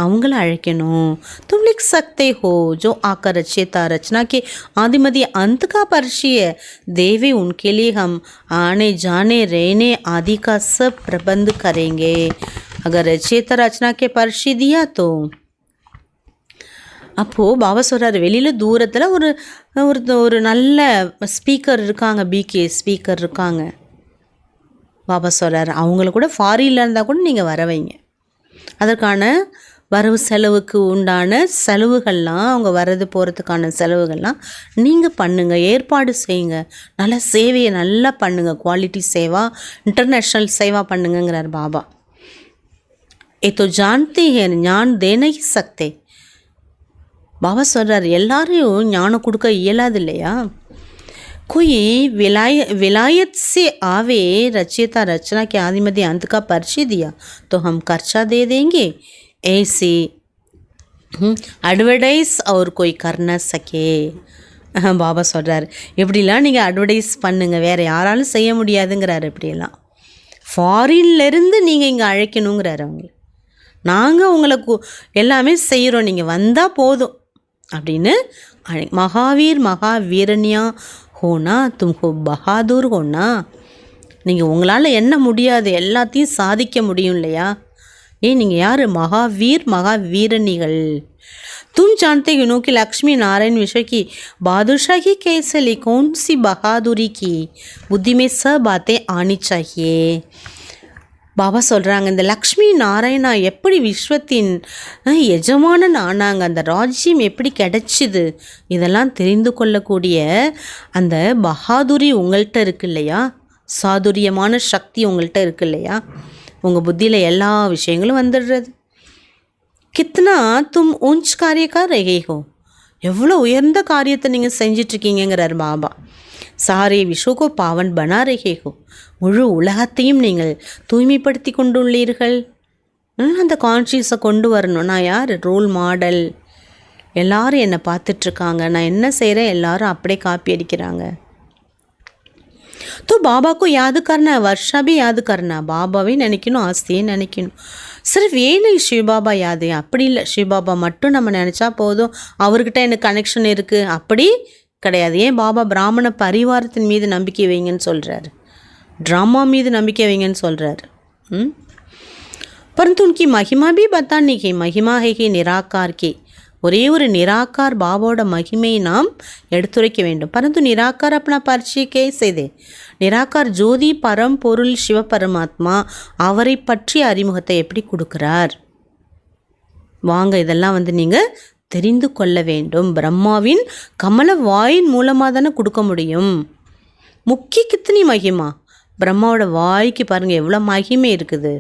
அவங்கள அழைக்கணும். तुम लिख सकते हो जो आकर रचयिता रचना के आदिमदि अंत का परिचय देवे, उनके लिए हम आने जाने रहने आदि का सब प्रबंध करेंगे. अगर रचयिता रचना के परिचय दिया तो அப்போது பாபா சொல்கிறார், வெளியில் தூரத்தில் ஒரு ஒரு ஒரு நல்ல ஸ்பீக்கர் இருக்காங்க, பிகே ஸ்பீக்கர் இருக்காங்க. பாபா சொல்கிறார், அவங்கள கூட ஃபாரினில் இருந்தால் கூட நீங்கள் வர வைங்க. அதற்கான வரவு செலவுக்கு உண்டான செலவுகள்லாம், அவங்க வர்றது போகிறதுக்கான செலவுகள்லாம் நீங்கள் பண்ணுங்கள், ஏற்பாடு செய்யுங்க. நல்ல சேவையை நல்லா பண்ணுங்கள், குவாலிட்டி சேவா, இன்டர்நேஷ்னல் சேவா பண்ணுங்கிறார் பாபா. ஏ தோ ஜான்தே ஹே ஞான் தே நஹி சக்தே. பாபா சொல்கிறார், எல்லாரையும் ஞானம் கொடுக்க இயலாது இல்லையா. कोई विलायत से आवे, रचयिता रचना के आदिमदि अंत का परिचय दिया तो हम खर्चा दे देंगे. ऐसे அட்வர்டைஸ் அவர் कोई कर न सके. பாபா சொல்கிறார், எப்படிலாம் நீங்கள் அட்வர்டைஸ் பண்ணுங்கள், வேறு யாராலும் செய்ய முடியாதுங்கிறார். எப்படியெல்லாம் ஃபாரின்லேருந்து நீங்கள் இங்கே அழைக்கணுங்கிறார். அவங்க நாங்கள் உங்களை எல்லாமே செய்கிறோம், நீங்கள் வந்தால் போதும் அப்படின்னு மகாவீர் மகாவீரன்யா ஹோனா தும்ஹோ பஹாதூர் ஹோனா. நீங்கள் உங்களால் என்ன முடியாது எல்லாத்தையும் சாதிக்க முடியும் இல்லையா. ஏன் நீங்கள் யார், மகாவீர் மகாவீரனிகள். तुम जानते हो कि लक्ष्मी नारायण विषय की बादशाही कैसे ली, कौन सी बहादुरी की, बुद्धि में सब बातें आनी चाहिए. பாபா சொல்கிறாங்க, இந்த லக்ஷ்மி நாராயணா எப்படி விஸ்வத்தின் எஜமானன் ஆனாங்க, அந்த ராஜ்யம் எப்படி கிடைச்சிது, இதெல்லாம் தெரிந்து கொள்ளக்கூடிய அந்த பஹாதுரி உங்கள்கிட்ட இருக்கு இல்லையா, சாதுரியமான சக்தி உங்கள்கிட்ட இருக்கு இல்லையா. உங்கள் புத்தியில் எல்லா விஷயங்களும் வந்துடுறது. கித்னா தும் ஊஞ்ச் காரியக்கா ரேகோ, எவ்வளோ உயர்ந்த காரியத்தை நீங்கள் செஞ்சிட்ருக்கீங்கிறார் பாபா. சாரே விஸ்வகோ பாவன் பனா ரேகோ, முழு உலகத்தையும் நீங்கள் தூய்மைப்படுத்தி கொண்டுள்ளீர்கள். அந்த கான்ஷியஸை கொண்டு வரணும். நான் யார், ரோல் மாடல். எல்லாரும் என்னை பார்த்துட்ருக்காங்க, நான் என்ன செய்கிறேன் எல்லாரும் அப்படியே காப்பி அடிக்கிறாங்க. तो बाबा को याद करना, वर्षा भी याद करना, பாபாவே நினைக்கணும், ஆஸ்தியே நினைக்கணும். சிர்ஃப் ஏன்னு சிவபாபா யாரு, அப்படி இல்லை. சிவபாபா மட்டும் நம்ம நினச்சா போதும், அவர்கிட்ட எனக்கு கனெக்ஷன் இருக்குது, அப்படி கிடையாது. ஏன் பாபா பிராமண பரிவாரத்தின் மீது நம்பிக்கை வைங்கன்னு சொல்கிறாரு, ட்ராமா மீது நம்பிக்கை வைங்கன்னு சொல்கிறாரு. परंतु उनकी महिमा भी बताने की, महिमा है कि निराकार की, ஒரே ஒரு நிராகார் பாபாவோட மகிமையை நாம் எடுத்துரைக்க வேண்டும். பரந்து நிராகார் अपना परिचय कैसे दे, நிராகார் ஜோதி பரம்பொருள் சிவபரமாத்மா, அவரை பற்றி அறிமுகத்தை எப்படி கொடுக்குறார். வாங்க இதெல்லாம் நீங்கள் தெரிந்து கொள்ள வேண்டும். பிரம்மாவின் கமல வாயின் மூலமாக தானே கொடுக்க முடியும். முக்கிய கித்தனி மகிமா, பிரம்மாவோட வாய்க்கு பாருங்கள் எவ்வளோ மகிமை இருக்குது.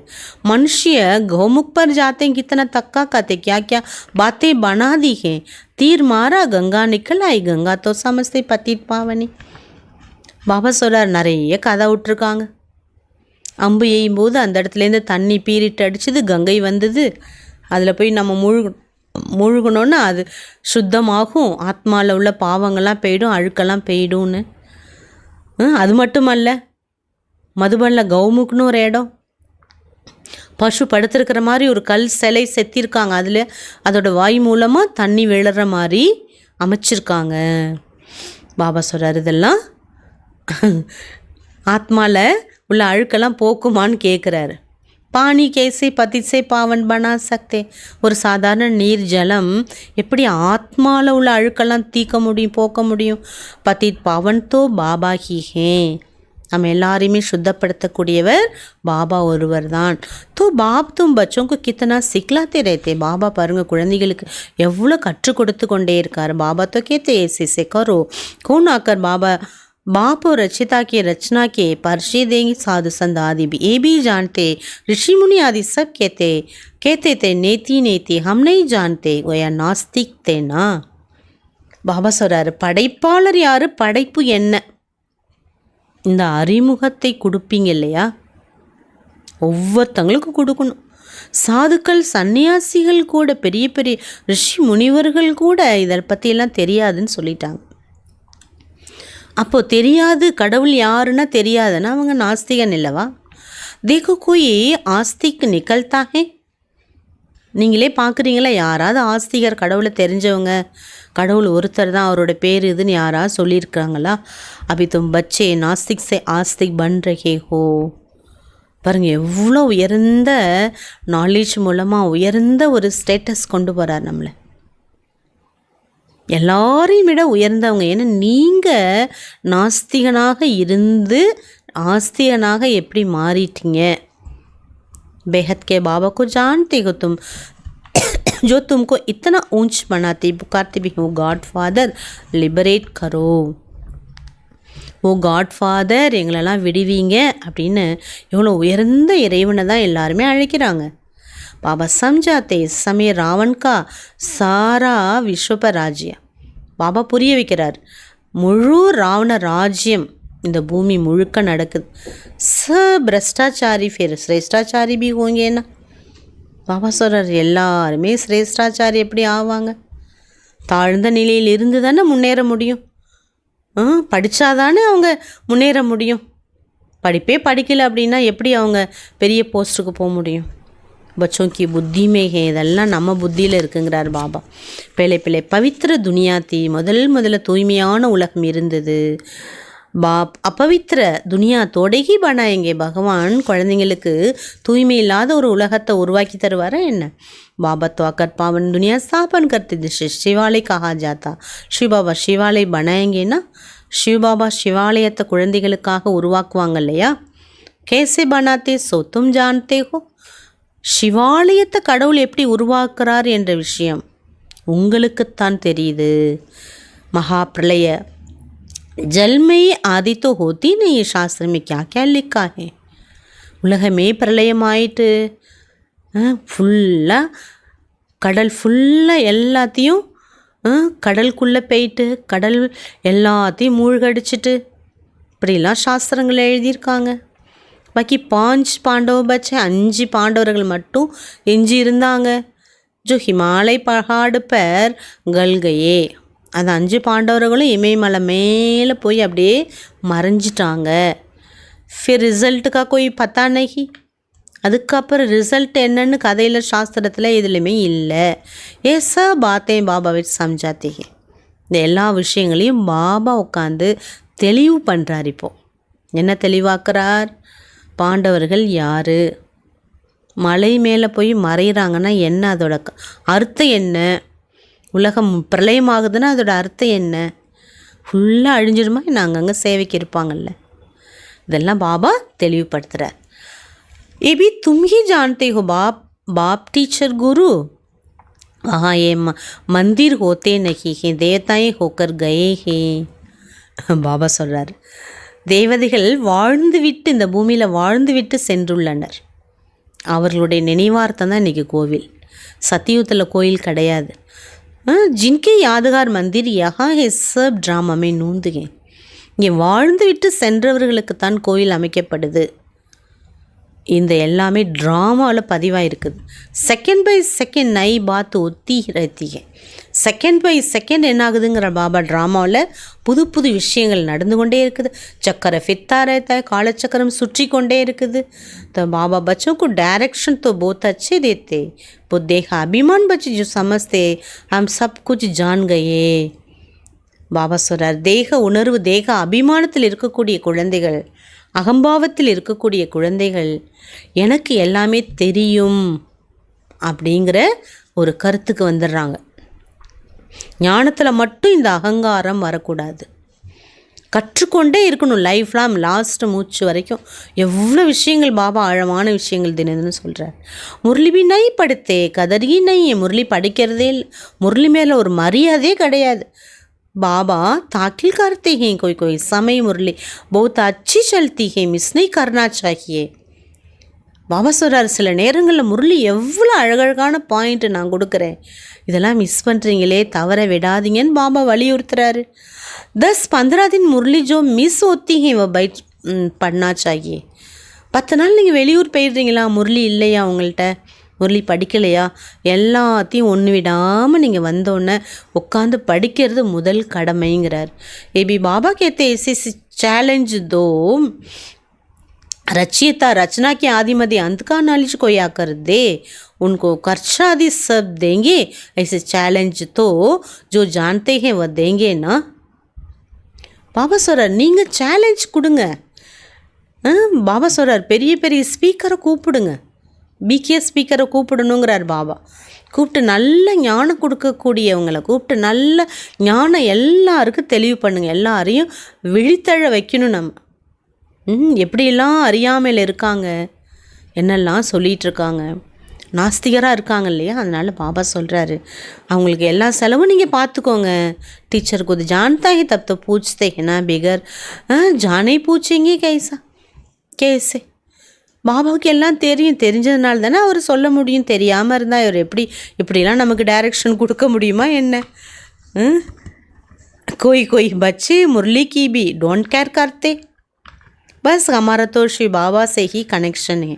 மனுஷிய गौमुख पर जाते कितना तक्का कहते, क्या क्या बातें बना दी हैं, तीर मारा गंगा निकल आई, गंगा तो समझते पतित पावनी. பாபா சொல்கிறார், நிறைய கதை விட்டுருக்காங்க. அம்பு எய்யும் போது அந்த இடத்துலேருந்து தண்ணி பீரிட்டு அடிச்சது, கங்கை வந்தது, அதில் போய் நம்ம முழுகணுன்னா அது சுத்தமாகும், ஆத்மாவில் உள்ள பாவங்கள்லாம் போயிடும், அழுக்கெல்லாம் போயிடும்னு. அது மட்டுமல்ல, மதுபனில் கௌமுக்னு ஒரு இடம், பசு படுத்திருக்கிற மாதிரி ஒரு கல் சிலை செத்திருக்காங்க, அதில் அதோட வாய் மூலமாக தண்ணி விழுற மாதிரி அமைச்சிருக்காங்க. பாபா சொல்கிறார், இதெல்லாம் ஆத்மாவில் உள்ள அழுக்கெல்லாம் போக்குமான்னு கேட்குறாரு. பானி கேசே பதிசே பாவன் பனா சக்தே, ஒரு சாதாரண நீர் ஜலம் எப்படி ஆத்மாவில் உள்ள அழுக்கெல்லாம் தீக்க முடியும், போக்க முடியும். பதித் பாவன் தோ பாபா ஹி ஹே, நம்ம எல்லாரையுமே சுத்தப்படுத்தக்கூடியவர் பாபா ஒருவர் தான். तो बाप तुम बच्चों को कितना सिखलाते रहते. பாபா பாருங்க குழந்தைகளுக்கு எவ்வளோ கற்றுக் கொடுத்து கொண்டே இருக்கார். பாபா तो कहते ऐसे से करो. कौन आकर बाबा बाप और रचिता की रचना के परिचय देंगे. साधु संत आदि भी ये भी जानते, ऋषि मुनि आदि सब कहते थे नेति नेति हम नहीं जानते. वो या नास्तिक थे ना. பாபா சொல்கிறாரு, படைப்பாளர் யார், படைப்பு என்ன, இந்த அறிமுகத்தை கொடுப்பீங்க இல்லையா, ஒவ்வொருத்தங்களுக்கும் கொடுக்கணும். சாதுக்கள் சன்னியாசிகள் கூட, பெரிய பெரிய ரிஷி முனிவர்கள் கூட இதை பற்றியெல்லாம் தெரியாதுன்னு சொல்லிட்டாங்க. அப்போது தெரியாது, கடவுள் யாருன்னா தெரியாதுன்னா அவங்க நாஸ்திகன் இல்லவா. தேக்கோ கோய் ஆஸ்திக் நிகழ்த்தா ஹே. நீங்களே பார்க்குறீங்களா, யாராவது ஆஸ்திகர் கடவுளை தெரிஞ்சவங்க, கடவுள் ஒருத்தர் தான் அவரோட பேர் இதுன்னு யாராவது சொல்லியிருக்காங்களா. அபி தும் பச்சே நாஸ்திக் சே ஆஸ்திக் பன் ரஹே ஹோ. பாருங்கள் எவ்வளோ உயர்ந்த நாலேஜ் மூலமாக உயர்ந்த ஒரு ஸ்டேட்டஸ் கொண்டு போகிறார் நம்மளை, எல்லாரையும் விட உயர்ந்தவங்க. ஏன்னா நீங்கள் நாஸ்திகனாக இருந்து ஆஸ்திகனாக எப்படி மாறிட்டீங்க. बेहद के बाबा को जानते हो तुम, जो तुमको इतना ऊंच बनाते पुकारते भी हो गॉड फादर लिबरेट करो. ஓ காட் ஃபாதர் எங்களெல்லாம் விடுவீங்க அப்படின்னு எவ்வளோ உயர்ந்த இறைவனை தான் எல்லாருமே அழைக்கிறாங்க. பாபா சம்ஜாத்தே சமய ராவன்கா சாரா விஸ்வப ராஜ்யம். பாபா புரிய வைக்கிறார், முழு ராவண ராஜ்யம் இந்த பூமி முழுக்க நடக்குது. பிரஷ்டாச்சாரி ஃபிர் சிரேஷ்டாச்சாரி பி ஹோங்கேன்னா. பாபா சொல்கிறார், எல்லாருமே சிரேஷ்டாச்சாரி எப்படி ஆவாங்க, தாழ்ந்த நிலையில் இருந்து தானே முன்னேற முடியும். படித்தாதானே அவங்க முன்னேற முடியும். படிப்பே படிக்கலை அப்படின்னா எப்படி அவங்க பெரிய போஸ்ட்டுக்கு போக முடியும். பச்சோக்கி புத்தி மேகே, இதெல்லாம் நம்ம புத்தியில் இருக்குங்கிறார் பாபா. பிள்ளை பிள்ளை பவித்திர துனியாத்தி, முதல்ல தூய்மையான உலகம் இருந்தது. பாப் அப்பவித்திர துனியா தோடைகி பனாயங்க. பகவான் குழந்தைங்களுக்கு தூய்மை இல்லாத ஒரு உலகத்தை உருவாக்கி தருவாரா என்ன. பாபா துவாக்கர் பாவன் துனியா ஸ்தாபன் கர்த்தி சிவாலய கஹா ஜாத்தா. சிவபாபா சிவாலய பனாயங்கன்னா சிவபாபா சிவாலயத்தை குழந்தைகளுக்காக உருவாக்குவாங்க இல்லையா. கேசே பனாத்தே சோ தும் ஜான்தே ஹோ. சிவாலயத்தை கடவுள் எப்படி உருவாக்குறார் என்ற விஷயம் உங்களுக்குத்தான் தெரியுது. மகா பிரளய ஜல்மே ஆதி तो होती नहीं है. शास्त्र में क्या क्या लिखा है. உலகமே பிரளயமாயிட்டு ஃபுல்லாக கடல் ஃபுல்லாக எல்லாத்தையும் கடலுக்குள்ளே போயிட்டு கடல் எல்லாத்தையும் மூழ்கடிச்சிட்டு இப்படிலாம் சாஸ்திரங்களை எழுதியிருக்காங்க. பாக்கி 5 பாண்டவ பச்சை 5 பாண்டவர்கள் மட்டும் எஞ்சி இருந்தாங்க. ஜோ ஹிமாலய் பகாடு பேர் கல்கையே. அந்த 5 பாண்டவர்களும் இமயமலை மேலே போய் அப்படியே மறைஞ்சிட்டாங்க. ஃபிர் ரிசல்ட்டுக்கா கோய் பத்தா நகி. அதுக்கப்புறம் ரிசல்ட் என்னன்னு கதையில் சாஸ்திரத்தில் எதுலையுமே இல்லை. ஏசா பாத்தே பாபா வச்சு சம்ஜாத்தே. இந்த எல்லா விஷயங்களையும் பாபா உட்காந்து தெளிவு பண்ணுறார். இப்போது என்ன தெளிவாக்குறார், பாண்டவர்கள் யார், மலை மேலே போய் மறைகிறாங்கன்னா என்ன, அதோட அர்த்தம் என்ன, உலகம் பிரளயமாகுதுன்னா அதோட அர்த்தம் என்ன, ஃபுல்லாக அழிஞ்சிருமா என்ன, அங்கங்கே சேவைக்கு இருப்பாங்கல்ல, இதெல்லாம் பாபா தெளிவுபடுத்துகிறார். ये भी तुम ही जानते हो बाप टीचर गुरु, वहाँ ये मंदिर होते नहीं हैं, देवताएं होकर गए हैं. பாபா சொல்கிறார், தேவதைகள் வாழ்ந்து விட்டு இந்த பூமியில் வாழ்ந்து விட்டு சென்றுள்ளனர். அவர்களுடைய நினைவார்த்தம் தான் இன்றைக்கி கோவில். சத்தியுகத்தில் கோயில் கிடையாது. जिनके यादगार मंदिर यहाँ है सब ड्रामा में नूंद हैं. இங்கே வாழ்ந்து விட்டு சென்றவர்களுக்குத்தான் கோயில் அமைக்கப்படுது. இந்த எல்லாமே ட்ராமாவில் பதிவாக இருக்குது. செகண்ட் பை செகண்ட் நை பாத்து ஒத்தி ரத்திக. செகண்ட் பை செகண்ட் என்ன ஆகுதுங்கிற பாபா ட்ராமாவில் புது புது விஷயங்கள் நடந்து கொண்டே இருக்குது. சக்கரை ஃபித்தா रहता है, காலச்சக்கரம் சுற்றி கொண்டே இருக்குது. तो बाबा बच्चों को डायरेक्शन तो बहुत अच्छे देते. वो देखा अभिमान बच्चे जो समझते हम सब कुछ जान गए. பாபா சொல்கிறார், தேக உணர்வு தேக அபிமானத்தில் இருக்கக்கூடிய குழந்தைகள், அகம்பாவத்தில் இருக்கக்கூடிய குழந்தைகள் எனக்கு எல்லாமே தெரியும் அப்படிங்கிற ஒரு கருத்துக்கு வந்துடுறாங்க. ஞானத்தில் மட்டும் இந்த அகங்காரம் வரக்கூடாது. கற்றுக்கொண்டே இருக்கணும் லைஃப்லாம் லாஸ்ட்டு மூச்சு வரைக்கும். எவ்வளோ விஷயங்கள் பாபா ஆழமான விஷயங்கள் தினம்னு சொல்கிறார். முரளி பி நை படுத்தே கதறி நை, முரளி படிக்கிறதே இல்லை, முரளி மேலே ஒரு மரியாதையே கிடையாது. बाबा ताकिल करते हैं, कोई कोई समय मुरली बहुत अच्छी चलती है, मिस नहीं करना चाहिए. பாபா சொல்கிறார், சில நேரங்களில் முரளி எவ்வளோ அழகழகான பாயிண்ட்டு நான் கொடுக்குறேன், இதெல்லாம் மிஸ் பண்ணுறீங்களே, தவற விடாதீங்கன்னு பாபா வலியுறுத்துறாரு. 10-15 दिन मुरली जो मिस होती हैं वो बैठ पढ़ना चाहिए. 10 நாள் நீங்கள் வெளியூர் போயிடுறீங்களா, முரளி இல்லையா உங்கள்கிட்ட, முரளி படிக்கலையா, எல்லாத்தையும் ஒன்று விடாமல் நீங்கள் வந்தோடனே உட்காந்து படிக்கிறது முதல் கடமைங்கிறார். ஏபி பாபா கேते ऐसे चैलेंज दो, रचयिता रचना के आदिमध्य अंत का नॉलेज कोई आकर दे, उनको खर्चा आदि सब देंगे. ऐसे चैलेंज तो जो जानते हैं वह देंगे ना. பாபா சொல்கிறார், நீங்கள் சேலஞ்ச் கொடுங்க. பாபா சொல்கிறார், பெரிய பெரிய ஸ்பீக்கரை கூப்பிடுங்க, பிகே ஸ்பீக்கரை கூப்பிடணுங்கிறார் பாபா. கூப்பிட்டு நல்ல ஞானம் கொடுக்கக்கூடியவங்களை கூப்பிட்டு நல்ல ஞானம் எல்லாருக்கும் தெளிவு பண்ணுங்க, எல்லாரையும் விழித்தழ வைக்கணும். நம்ம எப்படியெல்லாம் அறியாமையில் இருக்காங்க, என்னெல்லாம் சொல்லிகிட்டு இருக்காங்க, நாஸ்திகராக இருக்காங்க இல்லையா. அதனால் பாபா சொல்கிறாரு, அவங்களுக்கு எல்லா செலவும் நீங்கள் பார்த்துக்கோங்க. டீச்சர் को जानता है तब तो पूछते हैं ना, बिगर जाने पूछेंगे कैसा कैसे. பாபாவுக்கு எல்லாம் தெரியும், தெரிஞ்சதுனால தானே அவர் சொல்ல முடியும். தெரியாமல் இருந்தால் அவர் இப்படிலாம் நமக்கு டைரக்ஷன் கொடுக்க முடியுமா என்ன. कोई कोई बच्चे मुरली की भी डोंट केयर करते, बस हमारा तो श्री बाबा से ही कनेक्शन है.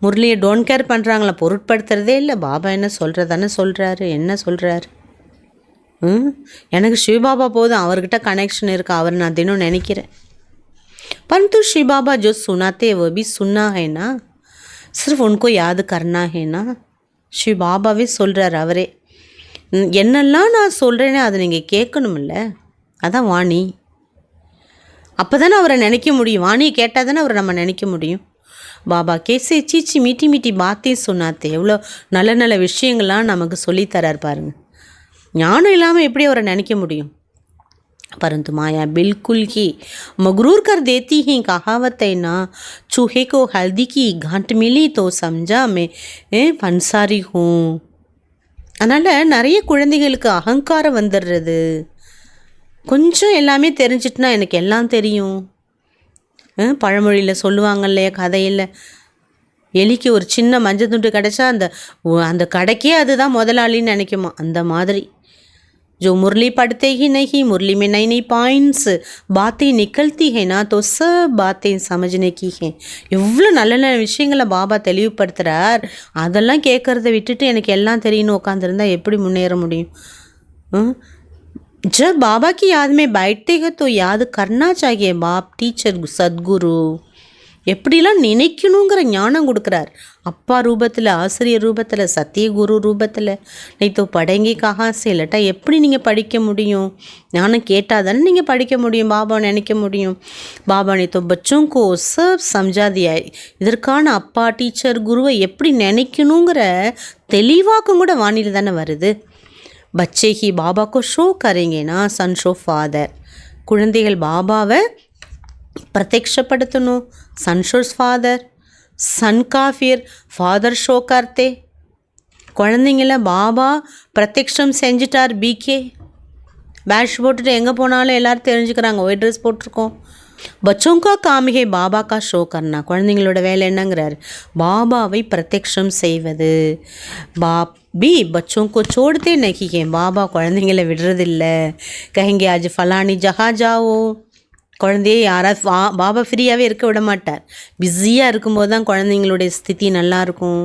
முரளியை டோன்ட் கேர் பண்ணுறாங்களா, பொருட்படுத்துறதே இல்லை. பாபா என்ன சொல்கிறதானே சொல்கிறாரு, என்ன சொல்கிறாரு. எனக்கு சிவபாபா போதும், அவர்கிட்ட கனெக்ஷன் இருக்கு, அவர் நான் தினம் நினைக்கிறேன். परंतु शिव बाबा जो सुनाते वो भी सुनना है ना, सिर्फ उनको याद करना है ना. शिव பாபாவே சொல்கிறார், அவரே என்னெல்லாம் நான் சொல்கிறேனே அதை நீங்கள் கேட்கணுமில்ல, அதான் வாணி. அப்போ தானே அவரை நினைக்க முடியும், வாணியை கேட்டால் தானே அவரை நம்ம நினைக்க முடியும். பாபா கேசே சீச்சி மீட்டி மீட்டி பாத்தையும் சொன்னாத்தே, எவ்வளோ நல்ல நல்ல விஷயங்கள்லாம் நமக்கு சொல்லித்தரார் பாருங்கள். ஞானம் இல்லாமல் எப்படி அவரை நினைக்க முடியும். परंतु माया बिल्कुल ही मगरूर कर देती ही. कहावत है ना, चूहे को हल्दी की गांठ मिली तो समझा मैं पंसारी हूँ. அதனால் நிறைய குழந்தைகளுக்கு அகங்காரம் வந்துடுறது. கொஞ்சம் எல்லாமே தெரிஞ்சிட்டுனா எனக்கு எல்லாம் தெரியும். பழமொழியில் சொல்லுவாங்க இல்லையா, கதையில் எலிக்கு ஒரு சின்ன மஞ்சள் துண்டு கிடச்சா அந்த கடைக்கே அதுதான் முதலாளின்னு நினைக்குமா. அந்த மாதிரி जो मुरली पढ़ते ही नहीं, मुरली में नई नई पॉइंट्स बातें निकलती है ना, तो सब बातें समझने की हैं. எவ்வளோ நல்ல நல்ல விஷயங்களை பாபா தெளிவுபடுத்துகிறார். அதெல்லாம் கேட்குறத விட்டுட்டு எனக்கு எல்லாம் தெரியும்னு உட்காந்துருந்தா எப்படி முன்னேற முடியும். जब बाबा की याद में बैठते हैं तो याद करना चाहिए बाप, टीचर, सद्गुरु. எப்படிலாம் நினைக்கணுங்கிற ஞானம் கொடுக்குறார். அப்பா ரூபத்தில், ஆசிரியர் ரூபத்தில், சத்திய குரு ரூபத்தில். நீத்தோ படங்கி கஹாசே, இல்லட்டா எப்படி நீங்கள் படிக்க முடியும். ஞானம் கேட்டால் தானே நீங்கள் படிக்க முடியும், பாபா நினைக்க முடியும். பாபா நீத்தோ பச்சோங்கோ சப் சம்ஜா தியா. இதற்கான அப்பா, டீச்சர், குருவை எப்படி நினைக்கணுங்கிற தெளிவாக்கம் கூட வானிலை தானே வருது. பச்சே ஹி பாபாக்கோ ஷோ கரேங்கேனா சன் ஷோ ஃபாதர். குழந்தைகள் பாபாவை प्रत्यक्षப்படுத்தணும். सन शोस फादर, सन का फिर फादर ஷோ करते. குழந்தைங்கள பாபா பிரத்யக்ஷம் செஞ்சிட்டார். பிகே பேட்ச் போட்டுட்டு எங்கே போனாலும் எல்லோரும் தெரிஞ்சுக்கிறாங்க, ஒயிட் ட்ரெஸ் போட்டிருக்கோம். பச்சோங்கா காமிகை பாபா கா ஷோ கர்னா. குழந்தைங்களோட வேலை என்னங்கிறார், பாபாவை பிரத்யக்ஷம் செய்வது. भी बच्चों को छोड़ते नहीं हैं. பாபா குழந்தைங்களை விடுறதில்லை. கहेंगे आज फलानी जहाँ जाओ. குழந்தைய யாராவது பாபா ஃப்ரீயாகவே இருக்க விட மாட்டார். பிஸியாக இருக்கும்போது தான் குழந்தைங்களுடைய ஸ்திதி நல்லாயிருக்கும்,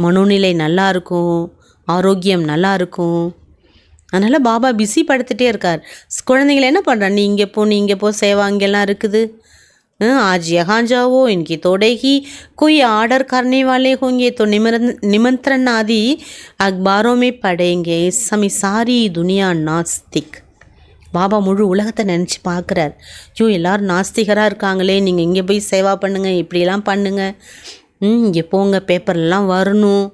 மனோநிலை நல்லாயிருக்கும், ஆரோக்கியம் நல்லாயிருக்கும். அதனால் பாபா பிஸி படுத்துகிட்டே இருக்கார். குழந்தைங்களை என்ன பண்ணுறான், நீ இங்கே போ, நீ இங்கே போ, சேவா இங்கெல்லாம் இருக்குது. आज यहाँ जाओ, इनकी तोड़ेगी, कोई ऑर्डर करने वाले होंगे तो निमंत्रण आदि अखबारों में पढ़ेंगे. इस समय सारी दुनिया नास्तिक. பாபா முழு உலகத்தை நினச்சி பார்க்குறார். ஐயோ எல்லோரும் நாஸ்திகராக இருக்காங்களே, நீங்கள் இங்கே போய் சேவா பண்ணுங்கள், இப்படிலாம் பண்ணுங்கள், இங்கே போங்க, பேப்பர்லாம் வரணும்.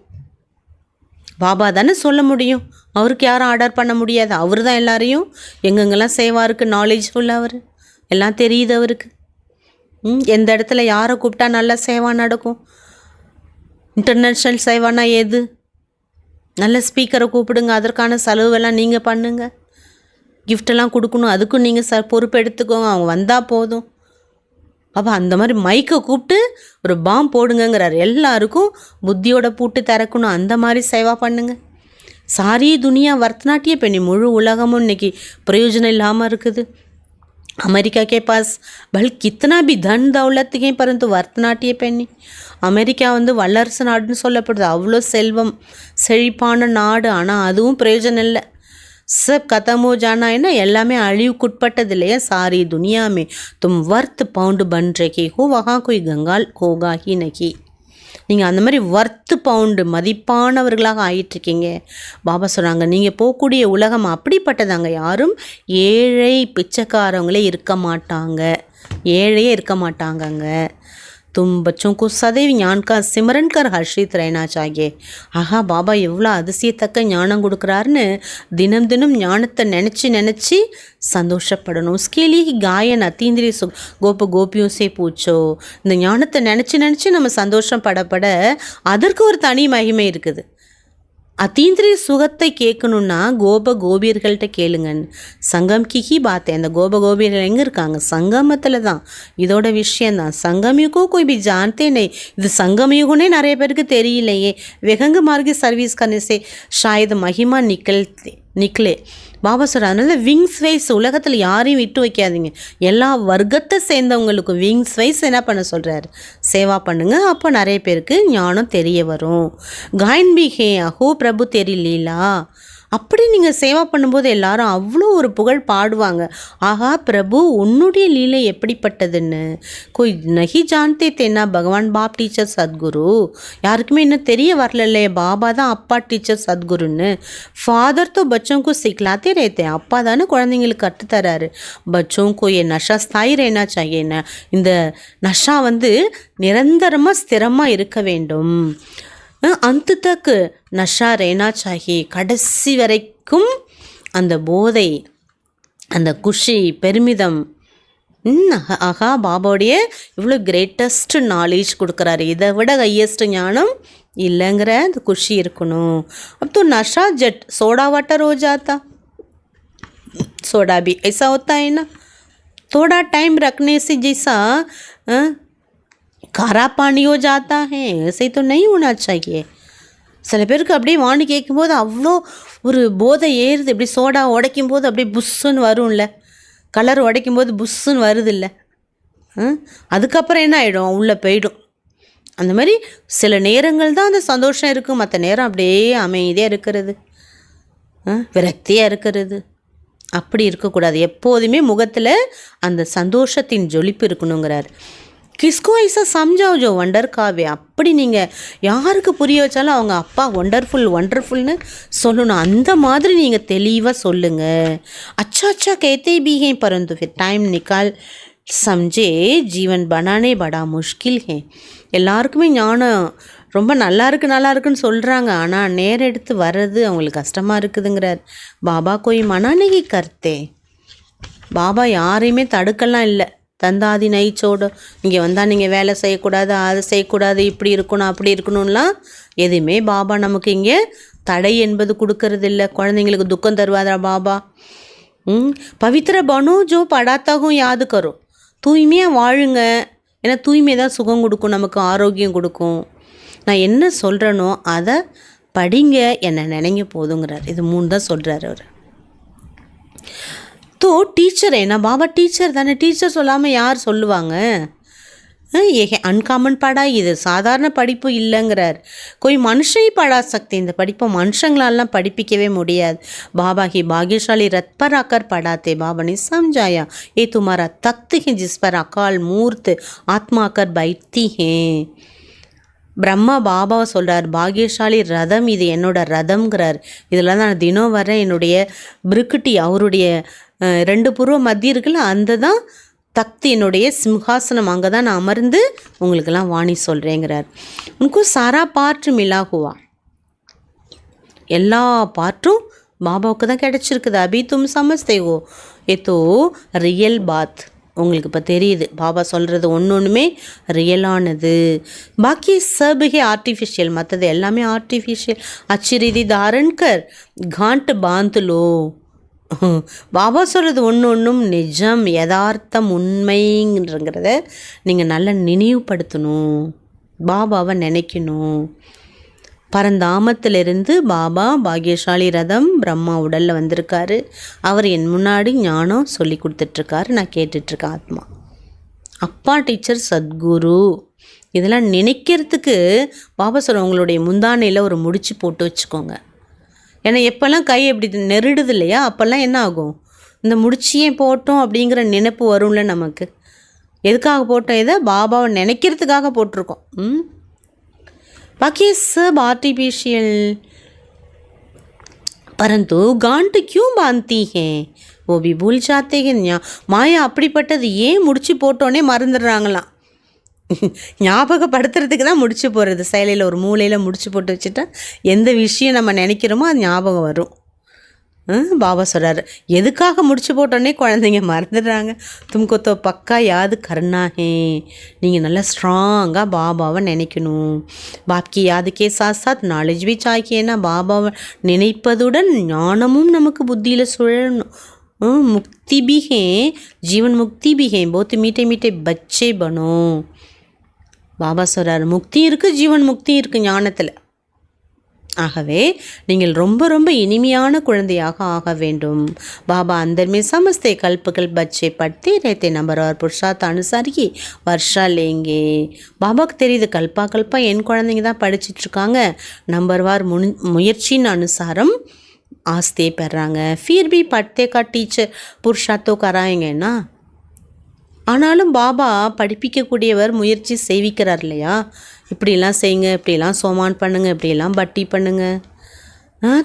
பாபா தானே சொல்ல முடியும். அவருக்கு யாரும் ஆர்டர் பண்ண முடியாது. அவர் தான் எல்லாரையும் எங்கெங்கெல்லாம் சேவாருக்கு நாலேஜ்ஃபுல், அவர் எல்லாம் தெரியுது அவருக்கு. எந்த இடத்துல யாரை கூப்பிட்டா நல்லா சேவா நடக்கும், இன்டர்நேஷ்னல் சேவானா எது, நல்ல ஸ்பீக்கரை கூப்பிடுங்க, அதற்கான செலவுலாம் நீங்கள் பண்ணுங்க, கிஃப்டெல்லாம் கொடுக்கணும், அதுக்கும் நீங்கள் பொறுப்பு எடுத்துக்கோங்க, அவங்க வந்தால் போதும். அப்போ அந்த மாதிரி மைக்கை கூப்பிட்டு ஒரு பாம் போடுங்கங்கிறார். எல்லாருக்கும் புத்தியோட பூட்டு திறக்கணும், அந்த மாதிரி சேவா பண்ணுங்க. सारी दुनिया भरतनाट्य पे नहीं, मुझे उलगम की प्रयोजन इलामा रखते। अमेरिका के पास भले कितना भी धन दौलत है, परंतु भरतनाट्य पे नहीं. अमेरिका वो वल्लरस नाडुन्नु सोल्लப்படுது, अव्वलो सेल्वम செழிப்பான நாடு. ஆனால் அதுவும் பிரயோஜனம் இல்லை. सब खत्म हो जाना है ना, எல்லாமே அழிவுக்குட்பட்டது இல்லையா. सारी दुनिया में तुम वर्थ पाउंड बन रहे हो, वहाँ कोई गंगाल होगा ही नहीं. நீங்கள் அந்த மாதிரி வர்த்து பவுண்டு மதிப்பானவர்களாக ஆயிட்டுருக்கீங்க. பாபா சொல்கிறாங்க, நீங்கள் போகக்கூடிய உலகம் அப்படிப்பட்டதாங்க. யாரும் ஏழை பிச்சைக்காரவங்களே இருக்க மாட்டாங்க, ஏழையே இருக்க மாட்டாங்கங்க. तुम बच्चों को सदैव ज्ञान का सिमरन कर हर्षित रहना चाहिए. ஆஹா, பாபா எவ்வளோ அதிசயத்தக்க ஞானம் கொடுக்குறாருன்னு தினம் தினம் ஞானத்தை நினச்சி சந்தோஷப்படணும். उसके लिए गायन अतीन्द्रिय सुख गोप गोपियों से पूछो. இந்த ஞானத்தை நினச்சி நம்ம சந்தோஷம் பட அதற்கு ஒரு தனி மகிமை இருக்குது. அத்தீந்திரிய சுகத்தை கேட்கணுன்னா கோப கோபியர்கள்ட்ட கேளுங்கன்னு. சங்கம் கிஹி பார்த்தேன். அந்த கோப கோபியர்கள் எங்கே இருக்காங்க? சங்கமத்தில் தான். இதோட விஷயந்தான். சங்கமயுகோ कोई भी जानते नहीं. இது சங்கமயுகனே நிறைய பேருக்கு தெரியலையே. விகங்க மார்க்கி சர்வீஸ் करने से शायद महिमा நிக்கலே. பாபா சொல்கிறார், அதனால் விங்ஸ் வைஸ் உலகத்தில் யாரையும் விட்டு வைக்காதீங்க. எல்லா வர்க்கத்தை சேர்ந்தவங்களுக்கும் விங்ஸ் வைஸ் என்ன பண்ண சொல்கிறார்? சேவா பண்ணுங்க. அப்போ நிறைய பேருக்கு ஞானம் தெரிய வரும். காயன் பி ஹே அஹோ பிரபு தெரியலீலா. அப்படி நீங்கள் சேவா பண்ணும்போது எல்லாரும் அவ்வளோ ஒரு புகழ் பாடுவாங்க. ஆஹா பிரபு, உன்னுடைய லீலை எப்படிப்பட்டதுன்னு. கோய் நஹி ஜான்தே தேனா பகவான் பாப் டீச்சர் சத்குரு. யாருக்குமே இன்னும் தெரிய வரல, பாபா தான் அப்பா டீச்சர் சத்குருன்னு. ஃபாதர் तो बच्चों को सिखलाते रहते हैं. அப்பா தானே குழந்தைங்களுக்கு கற்றுத்தராரு. बच्चों को ये नशा स्थायी रहना चाहिए. இந்த நஷா நிரந்தரமாக ஸ்திரமாக இருக்க வேண்டும். अंत तक नशा रहना चाहिए. கடைசி வரைக்கும் அந்த போதை, அந்த குஷி, பெருமிதம். ஆஹா, பாபாவுடைய இவ்வளோ கிரேட்டஸ்ட் நாலேஜ் கொடுக்குறாரு. இதை விட ஹையஸ்ட் ஞானம் இல்லைங்கிற அந்த குஷி இருக்கணும். अब तो नशा जट सोडा वाटर हो जाता. सोडा भी ऐसा होता है ना, थोड़ा टाइम रखने से जैसा खारा पानी हो जाता है, ऐसे तो नहीं होना चाहिए. சில பேருக்கு அப்படியே வாணி கேட்கும்போது அவ்வளோ ஒரு போதை ஏறுது. இப்படி சோடா உடைக்கும் போது அப்படியே புஷ்ஷுன்னு வரும்ல, கலர் உடைக்கும் போது புஷ்ஷுன்னு வருது இல்லை, அதுக்கப்புறம் என்ன ஆகிடும்? உள்ளே போயிடும். அந்த மாதிரி சில நேரங்கள் தான் அந்த சந்தோஷம் இருக்கும், மற்ற நேரம் அப்படியே அமைதியாக இருக்கிறது, விரக்தியாக இருக்கிறது. அப்படி இருக்கக்கூடாது. எப்போதுமே முகத்தில் அந்த சந்தோஷத்தின் ஜொலிப்பு இருக்கணுங்கிறார். கிஸ்கோ ஐசா சம்ஜாவ் ஜோ வண்டர் காவே. அப்படி நீங்கள் யாருக்கு புரிய வச்சாலும் அவங்க அப்பா ஒண்டர்ஃபுல்னு சொல்லணும். அந்த மாதிரி நீங்கள் தெளிவாக சொல்லுங்கள். अच्छा कहते भी हैं, परंतु फिर टाइम निकाल समझे जीवन बनाने बड़ा मुश्किल है. எல்லாருக்குமே ஞானம் ரொம்ப நல்லா இருக்குன்னு சொல்கிறாங்க, ஆனால் நேரம் எடுத்து வர்றது அவங்களுக்கு கஷ்டமாக இருக்குதுங்கிறார். பாபா கோய் மனானகி கர்த்தே. பாபா யாரையுமே தடுக்கலாம் இல்லை. தந்தாதி நைச்சோடு இங்கே வந்தால் நீங்கள் வேலை செய்யக்கூடாது, அதை செய்யக்கூடாது, இப்படி இருக்கணும் அப்படி இருக்கணும்லாம் எதுவுமே பாபா நமக்கு இங்கே தடை என்பது கொடுக்கறது இல்லை. குழந்தைங்களுக்கு துக்கம் தருவாதா பாபா? பவித்திர பனோ ஜோ படாத்தாகும் யாது கரும். தூய்மையாக வாழுங்க. ஏன்னா தூய்மை தான் சுகம் கொடுக்கும், நமக்கு ஆரோக்கியம் கொடுக்கும். நான் என்ன சொல்கிறேனோ அதை படிங்க, என்னை நினைங்க போதுங்கிறார். இது 3 தான் சொல்கிறார் அவர். तो टीचर है ना, बाबा टीचर தானே. டீச்சர் சொல்லாமல் யார் சொல்லுவாங்க? ஏ அன்காமன் படா, இது சாதாரண படிப்பு இல்லைங்கிறார். कोई मनुष्य ही पढ़ा सकते. இந்த படிப்பை மனுஷங்களாலாம் படிப்பிக்கவே முடியாது. बाबा ही भाग्यशाली रथ पर आकर पढ़ाते. बाबा ने समझाया, ये तुम्हारा तख्त है जिस पर अकाल मूर्त आत्मा आकर बैठती हैं. பிரம்மா பாபாவை சொல்கிறார், பாக்யசாலி ரதம் இது என்னோட ரதம்ங்கிறார். இதில் தான் நான் தினம் வரேன். என்னுடைய பிருக்குட்டி, அவருடைய 2 புருவ மத்திய இருக்குல்ல, அந்த தான் தக்தி, என்னுடைய சிம்ஹாசனம். அங்கே தான் நான் அமர்ந்து உங்களுக்கெல்லாம் வாணி சொல்கிறேங்கிறார். உனக்கும் சாரா பாட்டு மிலா ஹுவா. எல்லா பாட்டும் பாபாவுக்கு தான் கிடச்சிருக்குது. அபி தும் சமஸ்தே ஹோ, ஏ தோ ரியல் பாத். உங்களுக்கு இப்போ தெரியுது பாபா சொல்கிறது ஒன்றுமே ரியலானது. பாக்கி சபுகே ஆர்டிஃபிஷியல், மற்றது எல்லாமே ஆர்டிஃபிஷியல். அச்சி ரீதி தாரண்கர் காண்ட் பாந்துலோ. பாபா சொல்கிறது ஒன்றும் நிஜம், யதார்த்தம், உண்மைங்கிறத நீங்கள் நல்லா நினைவுபடுத்தணும். பாபாவை நினைக்கணும். பரந்தாமத்திலிருந்து பாபா பாக்யசாலி ரதம் பிரம்மா உடலில் வந்திருக்காரு. அவர் என் முன்னாடி ஞானம் சொல்லி கொடுத்துட்ருக்காரு. நான் கேட்டுட்ருக்கேன் ஆத்மா. அப்பா டீச்சர் சத்குரு. இதெல்லாம் நினைக்கிறதுக்கு பாபா சொல்ல உங்களுடைய முந்தானையில் ஒரு முடிச்சு போட்டு வச்சுக்கோங்க. ஏன்னா எப்போல்லாம் கை எப்படி நெருடுது இல்லையா, அப்போல்லாம் என்ன ஆகும், இந்த முடிச்சியே போட்டோம் அப்படிங்கிற நினைப்பு வரும்ல நமக்கு. எதுக்காக போட்டோம்? இதை பாபாவை நினைக்கிறதுக்காக போட்டிருக்கோம். बाकी सब आर्टिफिशियल, परंतु गांठ क्यों बांधती हैं वो भी भूल जाते हैं. மாயா அப்படிப்பட்டது. ஏன் முடிச்சு போட்டோன்னே மறந்துடுறாங்களாம். ஞாபகப்படுத்துறதுக்கு தான் முடிச்சு போடுறது. செயலில் ஒரு மூலையில் முடிச்சு போட்டு வச்சுட்டா எந்த விஷயம் நம்ம நினைக்கிறோமோ அது ஞாபகம் வரும். பாபா சொல்கிறாரு, எதுக்காக முடிச்சு போட்டோன்னே குழந்தைங்க மறந்துடுறாங்க. தும்கோ தோ பக்கா யாது கர்னாஹே. நீங்கள் நல்லா ஸ்ட்ராங்காக பாபாவை நினைக்கணும். பாப்கி யாதுக்கே சாத் சாத் நாலேஜ் பி சாக்கியேன்னா பாபாவை நினைப்பதுடன் ஞானமும் நமக்கு புத்தியில் சுழணும். முக்தி भी है, जीवन मुक्ति भी है. बहुत मीठे मीठे बच्चे बनो. பாபா சொல்கிறார், முக்தி இருக்குது, ஜீவன் முக்தி இருக்குது ஞானத்தில். ஆகவே நீங்கள் ரொம்ப ரொம்ப இனிமையான குழந்தையாக ஆக வேண்டும். பாபா अंदर में समझते कल्पकल बच्चे पढ़ते रहते नंबर और पुरुषार्थ अनुसार ही वर्षा लेंगे. பாபாவுக்கு தெரியுது கல்பா கல்பா என் குழந்தைங்க தான் படிச்சிட்ருக்காங்க. நம்பர் வார் முயற்சியின் அனுசாரம் ஆஸ்தே பெறாங்க. फिर भी पढ़ते का टीचर पुरुषार्थों कराएंगेना. ஆனாலும் பாபா படிப்பிக்கக்கூடியவர் முயற்சி செய்விக்கிறார் இல்லையா. இப்படிலாம் செய்யுங்க, இப்படிலாம் சோமான் பண்ணுங்க, இப்படிலாம் பட்டி பண்ணுங்க.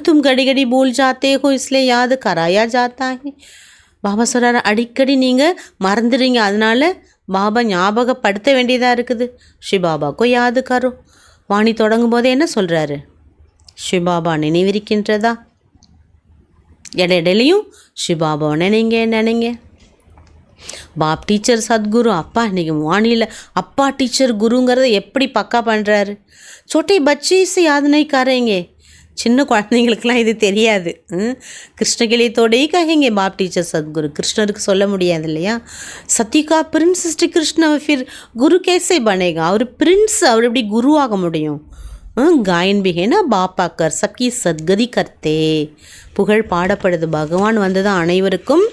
தும் கடி கடி பூல் ஜாத்தே ஹோ இஸ்லே யாது கராயா ஜாத்தா ஹே. பாபா சொல்கிறார், அடிக்கடி நீங்கள் மறந்துடுறீங்க, அதனால பாபா ஞாபகப்படுத்த வேண்டியதாக இருக்குது. ஸ்ரீ பாபாக்கோ யாது கரோ. வாணி தொடங்கும் போதே என்ன சொல்கிறாரு, ஸ்ரீ பாபா நினைவிருக்கின்றதா. இடையிடையிலையும் ஸ்ரீ பாபாவை நினைங்க. பாப் டீச்சர் சத்குரு. அப்பா இன்றைக்கி வாணியில் அப்பா டீச்சர் குருங்கிறத எப்படி பக்கா பண்ணுறாரு. छोटे बच्चे से याद नहीं करेंगे. சின்ன குழந்தைங்களுக்கெல்லாம் இது தெரியாது. கிருஷ்ணகிளி தோடையே கहेंगे பாப் டீச்சர் சத்குரு. கிருஷ்ணருக்கு சொல்ல முடியாது இல்லையா. சத்திகா பிரின்ஸ் ஸ்ரீ கிருஷ்ண ஃபிர் குரு கேசே பனேகா. அவர் பிரின்ஸ், அவர் எப்படி குருவாக முடியும். गायन भी है ना बाप आकर सबकी सदगति करते. புகழ் பாடப்படுது. பகவான் வந்து தான் அனைவருக்கும்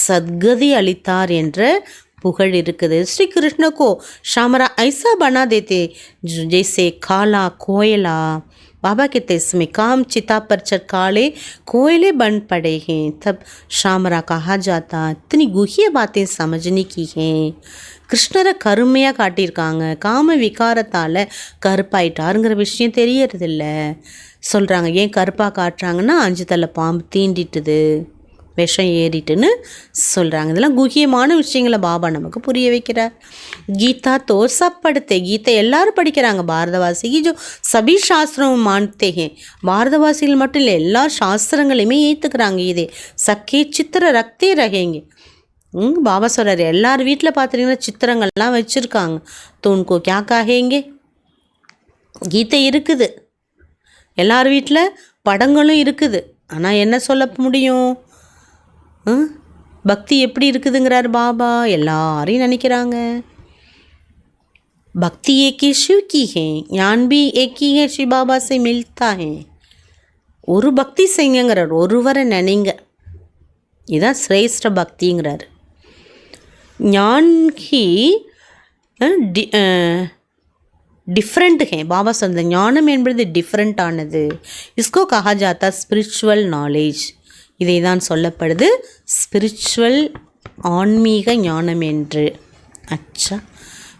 சத்கதி அளித்தார் என்ற புகழ் இருக்குது. ஸ்ரீ கிருஷ்ணக்கோ ஷாமரா ஐசா பனா தேத்தே ஜெய்சே காலா கோயலா. बाबा कहते इसमें काम चिता पर चरकाले कोयले बन पड़े हैं, तब शामरा कहा जाता. इतनी गुहिया बातें समझने की हैं. கிருஷ்ணரை கருமையாக காட்டியிருக்காங்க. காம விகாரத்தால் கருப்பாயிட்டாருங்கிற விஷயம் தெரியறதில்ல. சொல்கிறாங்க. ஏன் கருப்பாக காட்டுறாங்கன்னா 5 தலை பாம்பு தீண்டிட்டுது, விஷம் ஏறிட்டுன்னு சொல்கிறாங்க. இதெல்லாம் குஹியமான விஷயங்களை பாபா நமக்கு புரிய வைக்கிறார். கீதா தோ சப் படுத்தே. கீதை எல்லாரும் படிக்கிறாங்க. பாரதவாசி ஜோ சபி சாஸ்திரம் மான்தே ஹே. பாரதவாசிகள் மட்டும் இல்லை, எல்லா சாஸ்திரங்களையுமே ஏற்றுக்கிறாங்க. இதே சக்கே சித்திர ரக்தே ரகேங்க. பாபா சொல்கிறார், எல்லார் வீட்டில் பார்த்துட்டிங்கன்னா சித்திரங்கள்லாம் வச்சுருக்காங்க. தூண்கோ கியா காகேங்க. கீதை இருக்குது, எல்லார் வீட்டில் படங்களும் இருக்குது. ஆனால் என்ன சொல்ல முடியும், பக்தி எப்படி இருக்குதுங்கிறார் பாபா. எல்லாரையும் நினைக்கிறாங்க. பக்தி ஏக்கி शिव की है, ज्ञान भी एक ही है, श्री बाबा से मिलता है. ஒரு பக்தி செய்யுங்கிறார், ஒருவரை நினைங்க. இதுதான் சிரேஷ்ட பக்திங்கிறார். ஞான் ஹி டிஃப்ரெண்ட் ஹே. பாபா சொன்ன ஞானம் என்பது டிஃப்ரெண்ட்டானது. இஸ்கோ கஹா ஜாத்தா ஸ்பிரிச்சுவல் நாலேஜ். இதை தான் சொல்லப்படுது ஸ்பிரிச்சுவல் ஆன்மீக ஞானம் என்று. अच्छा,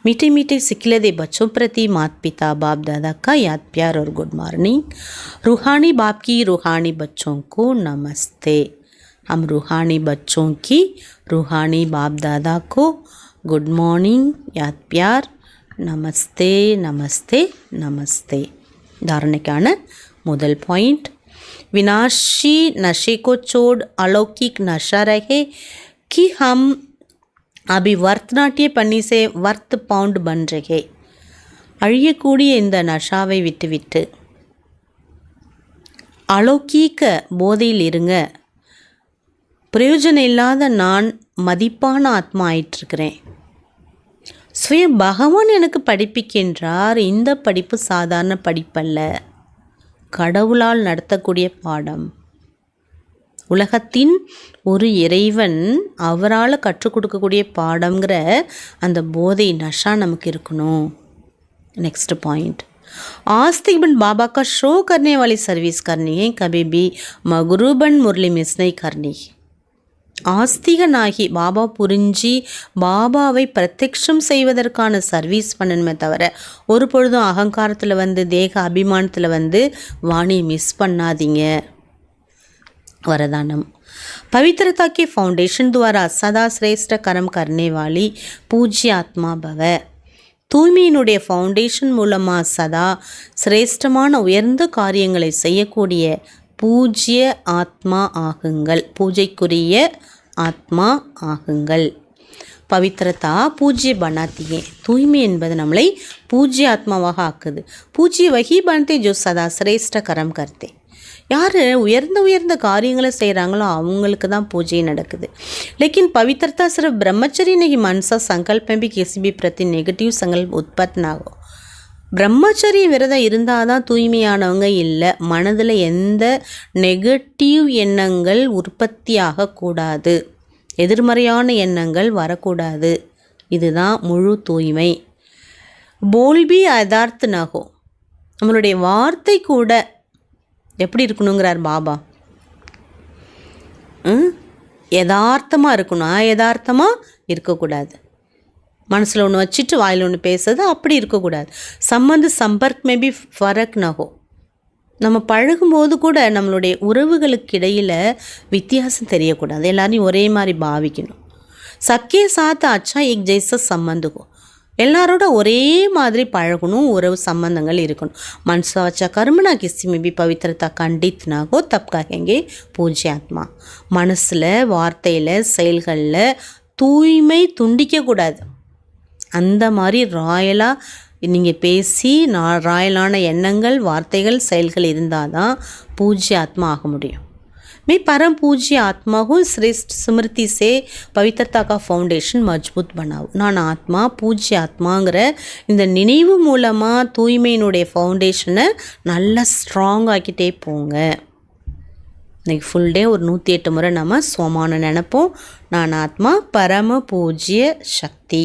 मीठे मीठे सिखलदे बच्चों प्रति माता पिता बाप दादा का याद प्यार और गुड मॉर्निंग. रूहानी बाप की रूहानी बच्चों को नमस्ते. हम रूहानी बच्चों की रूहानी बाप दादा को गुड मॉर्निंग, याद प्यार, நமஸ்தே நமஸ்தே நமஸ்தே. தாரணைக்கான முதல் பாயிண்ட், विनाशी नशे को छोड़ अलौकिक नशा रहे कि हम अभी भरतनाट्य பண்ணி से वर्त पाउंड बन रहे. அழியக்கூடிய இந்த நஷாவை விட்டுவிட்டு அலௌகீக போதையில் இருங்க. பிரயோஜனம் இல்லாத நான் மதிப்பான ஆத்மா ஆயிட்டிருக்கிறேன். சுய பகவான் எனக்கு படிப்பிக்கின்றார். இந்த படிப்பு சாதாரண படிப்பல்ல, கடவுளால் நடத்தக்கூடிய பாடம். உலகத்தின் ஒரு இறைவன் அவரால் கற்றுக் கொடுக்கக்கூடிய பாடங்கிற அந்த போதை நஷா நமக்கு இருக்கணும். नेक्स्ट पॉइंट, आस्तिक बन बाबा का शो करने वाली सर्विस करनी है, कभी भी मगरूबन मुरली मिस नहीं करनी. ஆஸ்திகனாகி பாபா புரிஞ்சி பாபாவை பிரத்யக்ஷம் செய்வதற்கான சர்வீஸ் பண்ணணுமே தவிர ஒரு பொழுதும் அகங்காரத்தில் வந்து தேக அபிமானத்தில் வந்து வாணியை மிஸ் பண்ணாதீங்க. वरदानम, पवित्रता के फाउंडेशन द्वारा सदा श्रेष्ठ कर्म करने वाली पूज्य आत्मा भव. தூய்மையினுடைய ஃபவுண்டேஷன் மூலமாக சதா சிரேஷ்டமான உயர்ந்த காரியங்களை செய்யக்கூடிய பூஜ்ய ஆத்மா ஆகுங்கள். பூஜைக்குரிய ஆத்மா ஆகுங்கள். பவித்ரதா பூஜ்ய பனாத்தியே, தூய்மை என்பது நம்மளை பூஜ்ய ஆத்மாவாக ஆக்குது. பூஜ்ய வகி பனத்தே ஜோ சதா சிரேஷ்ட கரம் கர்த்தே. யார் உயர்ந்த காரியங்களை செய்கிறாங்களோ அவங்களுக்கு தான் பூஜை நடக்குது. लेकिन पवित्रता सिर्फ ब्रह्मचर्य नहीं, मन सा संकल्प में भी किसी भी प्रति नेगेटिव संकल्प उत्पत्ति ना हो. பிரம்மச்சரிய விரதம் இருந்தால் தான் தூய்மையானவங்க இல்லை. மனதில் எந்த நெகட்டிவ் எண்ணங்கள் உற்பத்தி ஆகக்கூடாது, எதிர்மறையான எண்ணங்கள் வரக்கூடாது. இதுதான் முழு தூய்மை. போல்பி யதார்த்த நகோ, நம்மளுடைய வார்த்தை கூட எப்படி இருக்கணுங்கிறார் பாபா. யதார்த்தமாக இருக்கணும், யதார்த்தமாக இருக்கக்கூடாது. மனசில் ஒன்று வச்சுட்டு வாயில் ஒன்று பேசுறது அப்படி இருக்கக்கூடாது. சம்பந்த சம்பர்க் மேபி ஃபரக் நகோ, நம்ம பழகும்போது கூட நம்மளுடைய உறவுகளுக்கு இடையில் வித்தியாசம் தெரியக்கூடாது. எல்லாரையும் ஒரே மாதிரி பாவிக்கணும். சக்கே சாத்த அச்சா ஏக் ஜெய்சா சம்பந்துகோ, எல்லாரோட ஒரே மாதிரி பழகணும், உறவு சம்பந்தங்கள் இருக்கணும். மனசா வச்சா கர்மனா கிசி में भी पवित्रता खंडित ना हो तब कहेंगे पूज्य आत्मा. மனசில் வார்த்தையில் செயல்களில் தூய்மை துண்டிக்கக்கூடாது. அந்த மாதிரி ராயலாக நீங்கள் பேசி ராயலான எண்ணங்கள் வார்த்தைகள் செயல்கள் இருந்தால் தான் பூஜ்ய ஆத்மா ஆக முடியும். मैं परम पूज्य आत्मा हूँ, श्रेष्ठ स्मृति से पवित्रता का फाउंडेशन मजबूत बनाओ. நான் ஆத்மா பூஜ்ய ஆத்மாங்கிற இந்த நினைவு மூலமாக தூய்மையினுடைய ஃபவுண்டேஷனை நல்லா ஸ்ட்ராங் ஆக்கிட்டே போங்க. இன்றைக்கி ஃபுல் டே ஒரு 108 முறை நம்ம சோமான நினைப்போம். நான் ஆத்மா பரம பூஜ்ய சக்தி,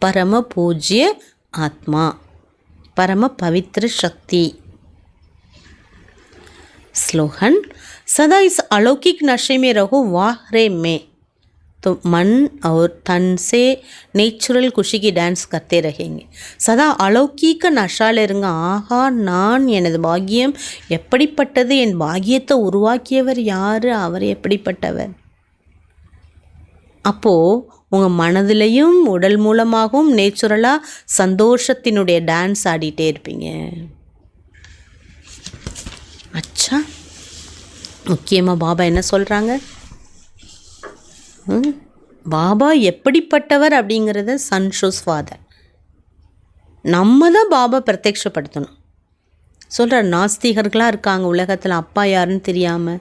பரம பூஜ்ய ஆத்மா, பரம பவித்ர சக்தி. स्लोगन, सदा इस अलौकिक नशे में रहो वाहरे में, तो मन और तन से नेचुरल खुशी की डांस करते रहेंगे. सदा अलौकिक नशाल இருங்க. ஆஹா, நான் எனது பாக்கியம் எப்படிப்பட்டது, என் பாக்கியத்தை உருவாக்கியவர் யார், அவர் எப்படிப்பட்டவர். அப்போது உங்கள் மனதிலையும் உடல் மூலமாகவும் நேச்சுரலாக சந்தோஷத்தினுடைய டான்ஸ் ஆடிட்டே இருப்பீங்க. அச்சா, முக்கியமாக பாபா என்ன சொல்கிறாங்க, பாபா எப்படிப்பட்டவர் அப்படிங்கிறத சன்ஷோஸ் ஃபாதர் நம்ம தான் பாபா பிரத்யக்ஷப்படுத்தணும் சொல்கிறார். நாஸ்திகர்களாக இருக்காங்க உலகத்தில், அப்பா யாருன்னு தெரியாமல்.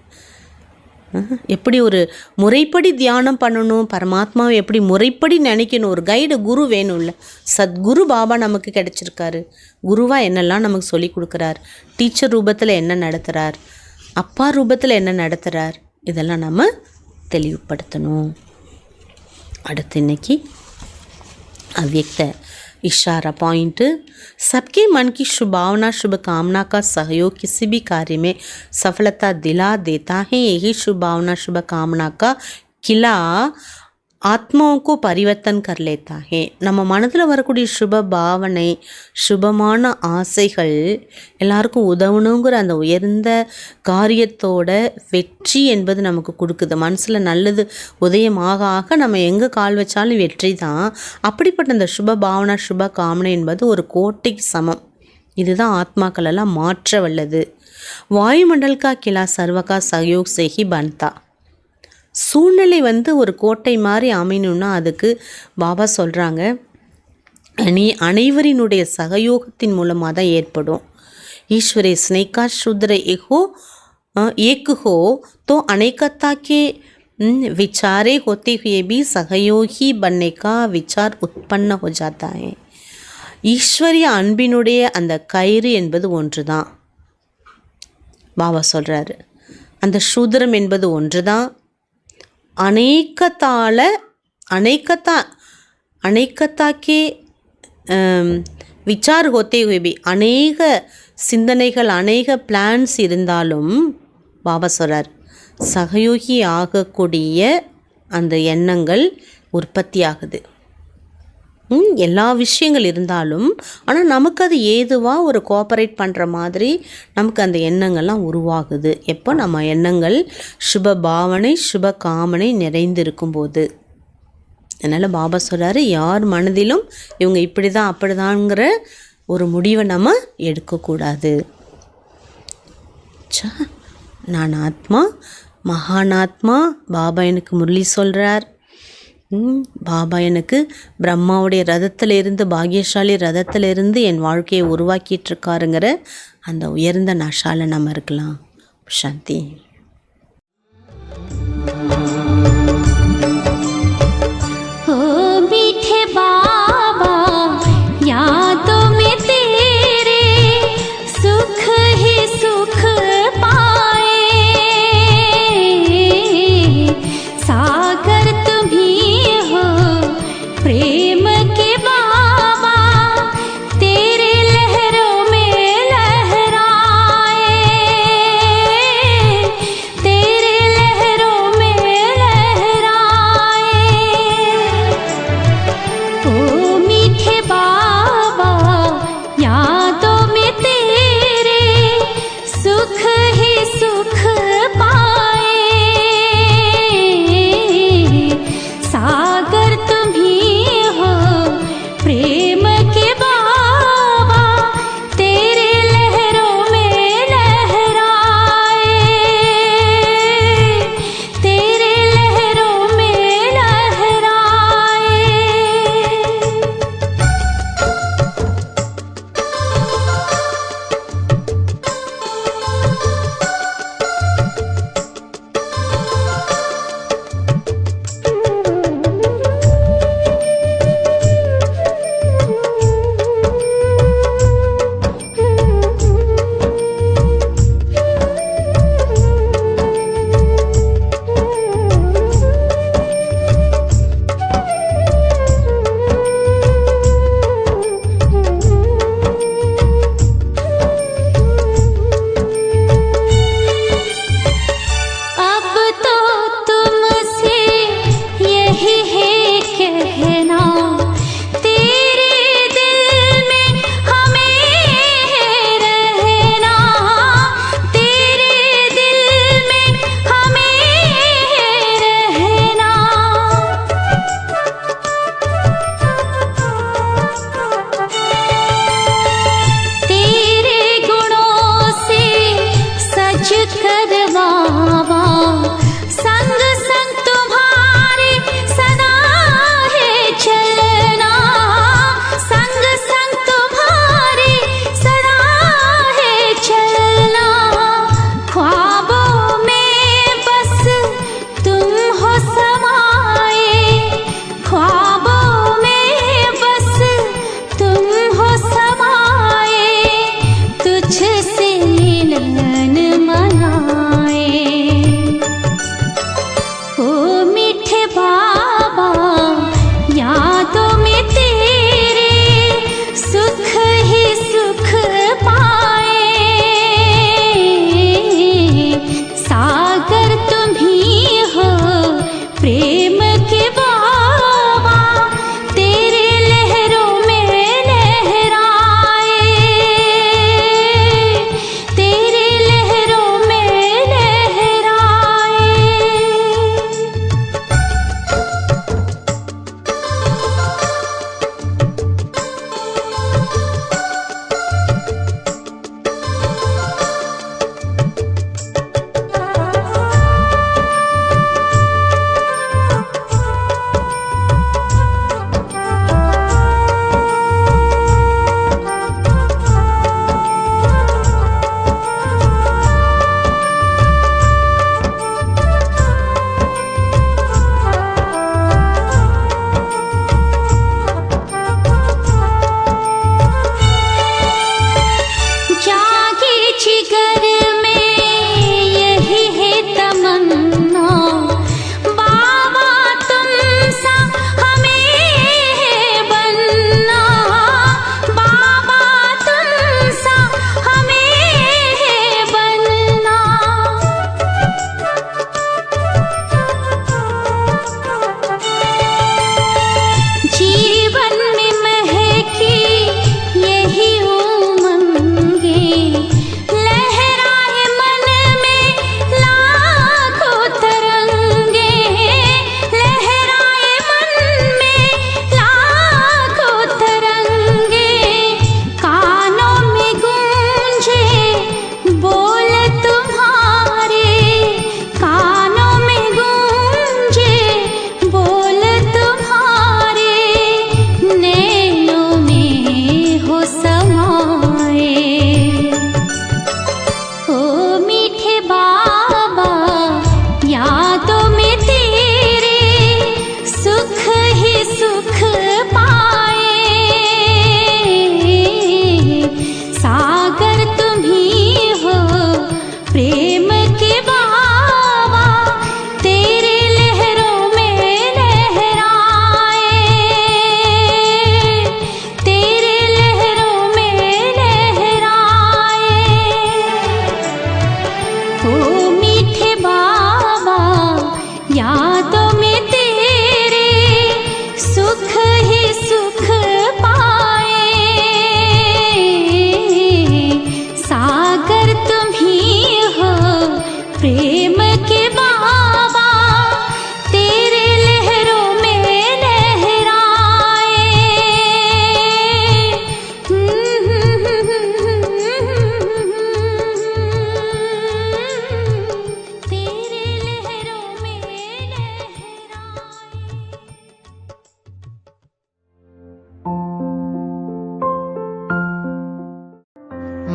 எப்படி ஒரு முறைப்படி தியானம் பண்ணணும், பரமாத்மாவை எப்படி முறைப்படி நினைக்கணும், ஒரு கைடு குரு வேணும்ல. சத்குரு பாபா நமக்கு கிடச்சிருக்காரு. குருவாக என்னெல்லாம் நமக்கு சொல்லி கொடுக்குறார், டீச்சர் ரூபத்தில் என்ன நடத்துகிறார், அப்பா ரூபத்தில் என்ன நடத்துகிறார், இதெல்லாம் நம்ம தெளிவுபடுத்தணும். அடுத்து இன்னைக்கு அவ்யக்த इशारा पॉइंट, सबके मन की शुभावना शुभकामना का सहयोग किसी भी कार्य में सफलता दिला देता है. यही शुभभावना शुभकामना का किला ஆத்மாவும் को परिवर्तन कर लेता है. நம்ம மனதில் வரக்கூடிய சுப பாவனை, சுபமான ஆசைகள் எல்லாருக்கும் உதவணுங்கிற அந்த உயர்ந்த காரியத்தோட வெற்றி என்பது நமக்கு கொடுக்குது. மனசில் நல்லது உதயமாக ஆக நம்ம எங்கே கால் வச்சாலும் வெற்றி தான். அப்படிப்பட்ட அந்த சுப பாவனா சுப காமனை என்பது ஒரு கோட்டைக்கு சமம். இதுதான் ஆத்மாக்களெல்லாம் மாற்ற வல்லது. वायुमंडल का किला सर्व का सहयोग से ही बनता. சூழ்நிலை ஒரு கோட்டை மாதிரி அமையணும்னா அதுக்கு பாபா சொல்கிறாங்க நீ அனைவரினுடைய சகயோகத்தின் மூலமாக தான் ஏற்படும். ஈஸ்வரே ஸ்னேகா शूद्र एक हो तो अनेकता के विचारे होते हुए भी सहयोगी बनने का विचार उत्पन्न हो जाता है. ஈஸ்வரிய அன்பினுடைய அந்த கயிறு என்பது ஒன்று தான். பாபா சொல்கிறாரு அந்த சூத்திரம் என்பது ஒன்று தான். அனைக்கத்தாக்கே விசார் ஹோத்தே ஹுபி அநேக சிந்தனைகள் அநேக பிளான்ஸ் இருந்தாலும் பாபா சொல்கிறார் சகயோகி ஆகக்கூடிய அந்த எண்ணங்கள் உற்பத்தி ஆகுது. எல்லா விஷயங்கள் இருந்தாலும் ஆனால் நமக்கு அது ஏதுவாக ஒரு கோஆப்பரேட் பண்ணுற மாதிரி நமக்கு அந்த எண்ணங்கள்லாம் உருவாகுது. எப்போ நம்ம எண்ணங்கள் சுப பாவனை சுப காமனை நிறைந்திருக்கும் போது. அதனால் பாபா சொல்கிறாரு யார் மனதிலும் இவங்க இப்படி தான் அப்படிதான்ங்கிற ஒரு முடிவை நம்ம எடுக்கக்கூடாது. நான் ஆத்மா மகானாத்மா. பாபா எனக்கு முரளி சொல்கிறார். பாபா எனக்கு பிரம்மாவுடைய ரதத்திலிருந்து பாக்யசாலி ரதத்திலிருந்து என் வாழ்க்கையை உருவாக்கிட்டுருக்காருங்கிற அந்த உயர்ந்த நஷால நம்ம இருக்கலாம். சாந்தி.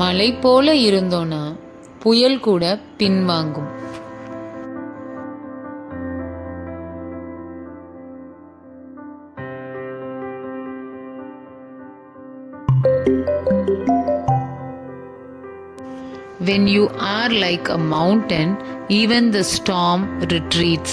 மலை போல இருந்தோன்னா புயல் கூட பின்வாங்கும். When you are like a mountain, even the storm retreats.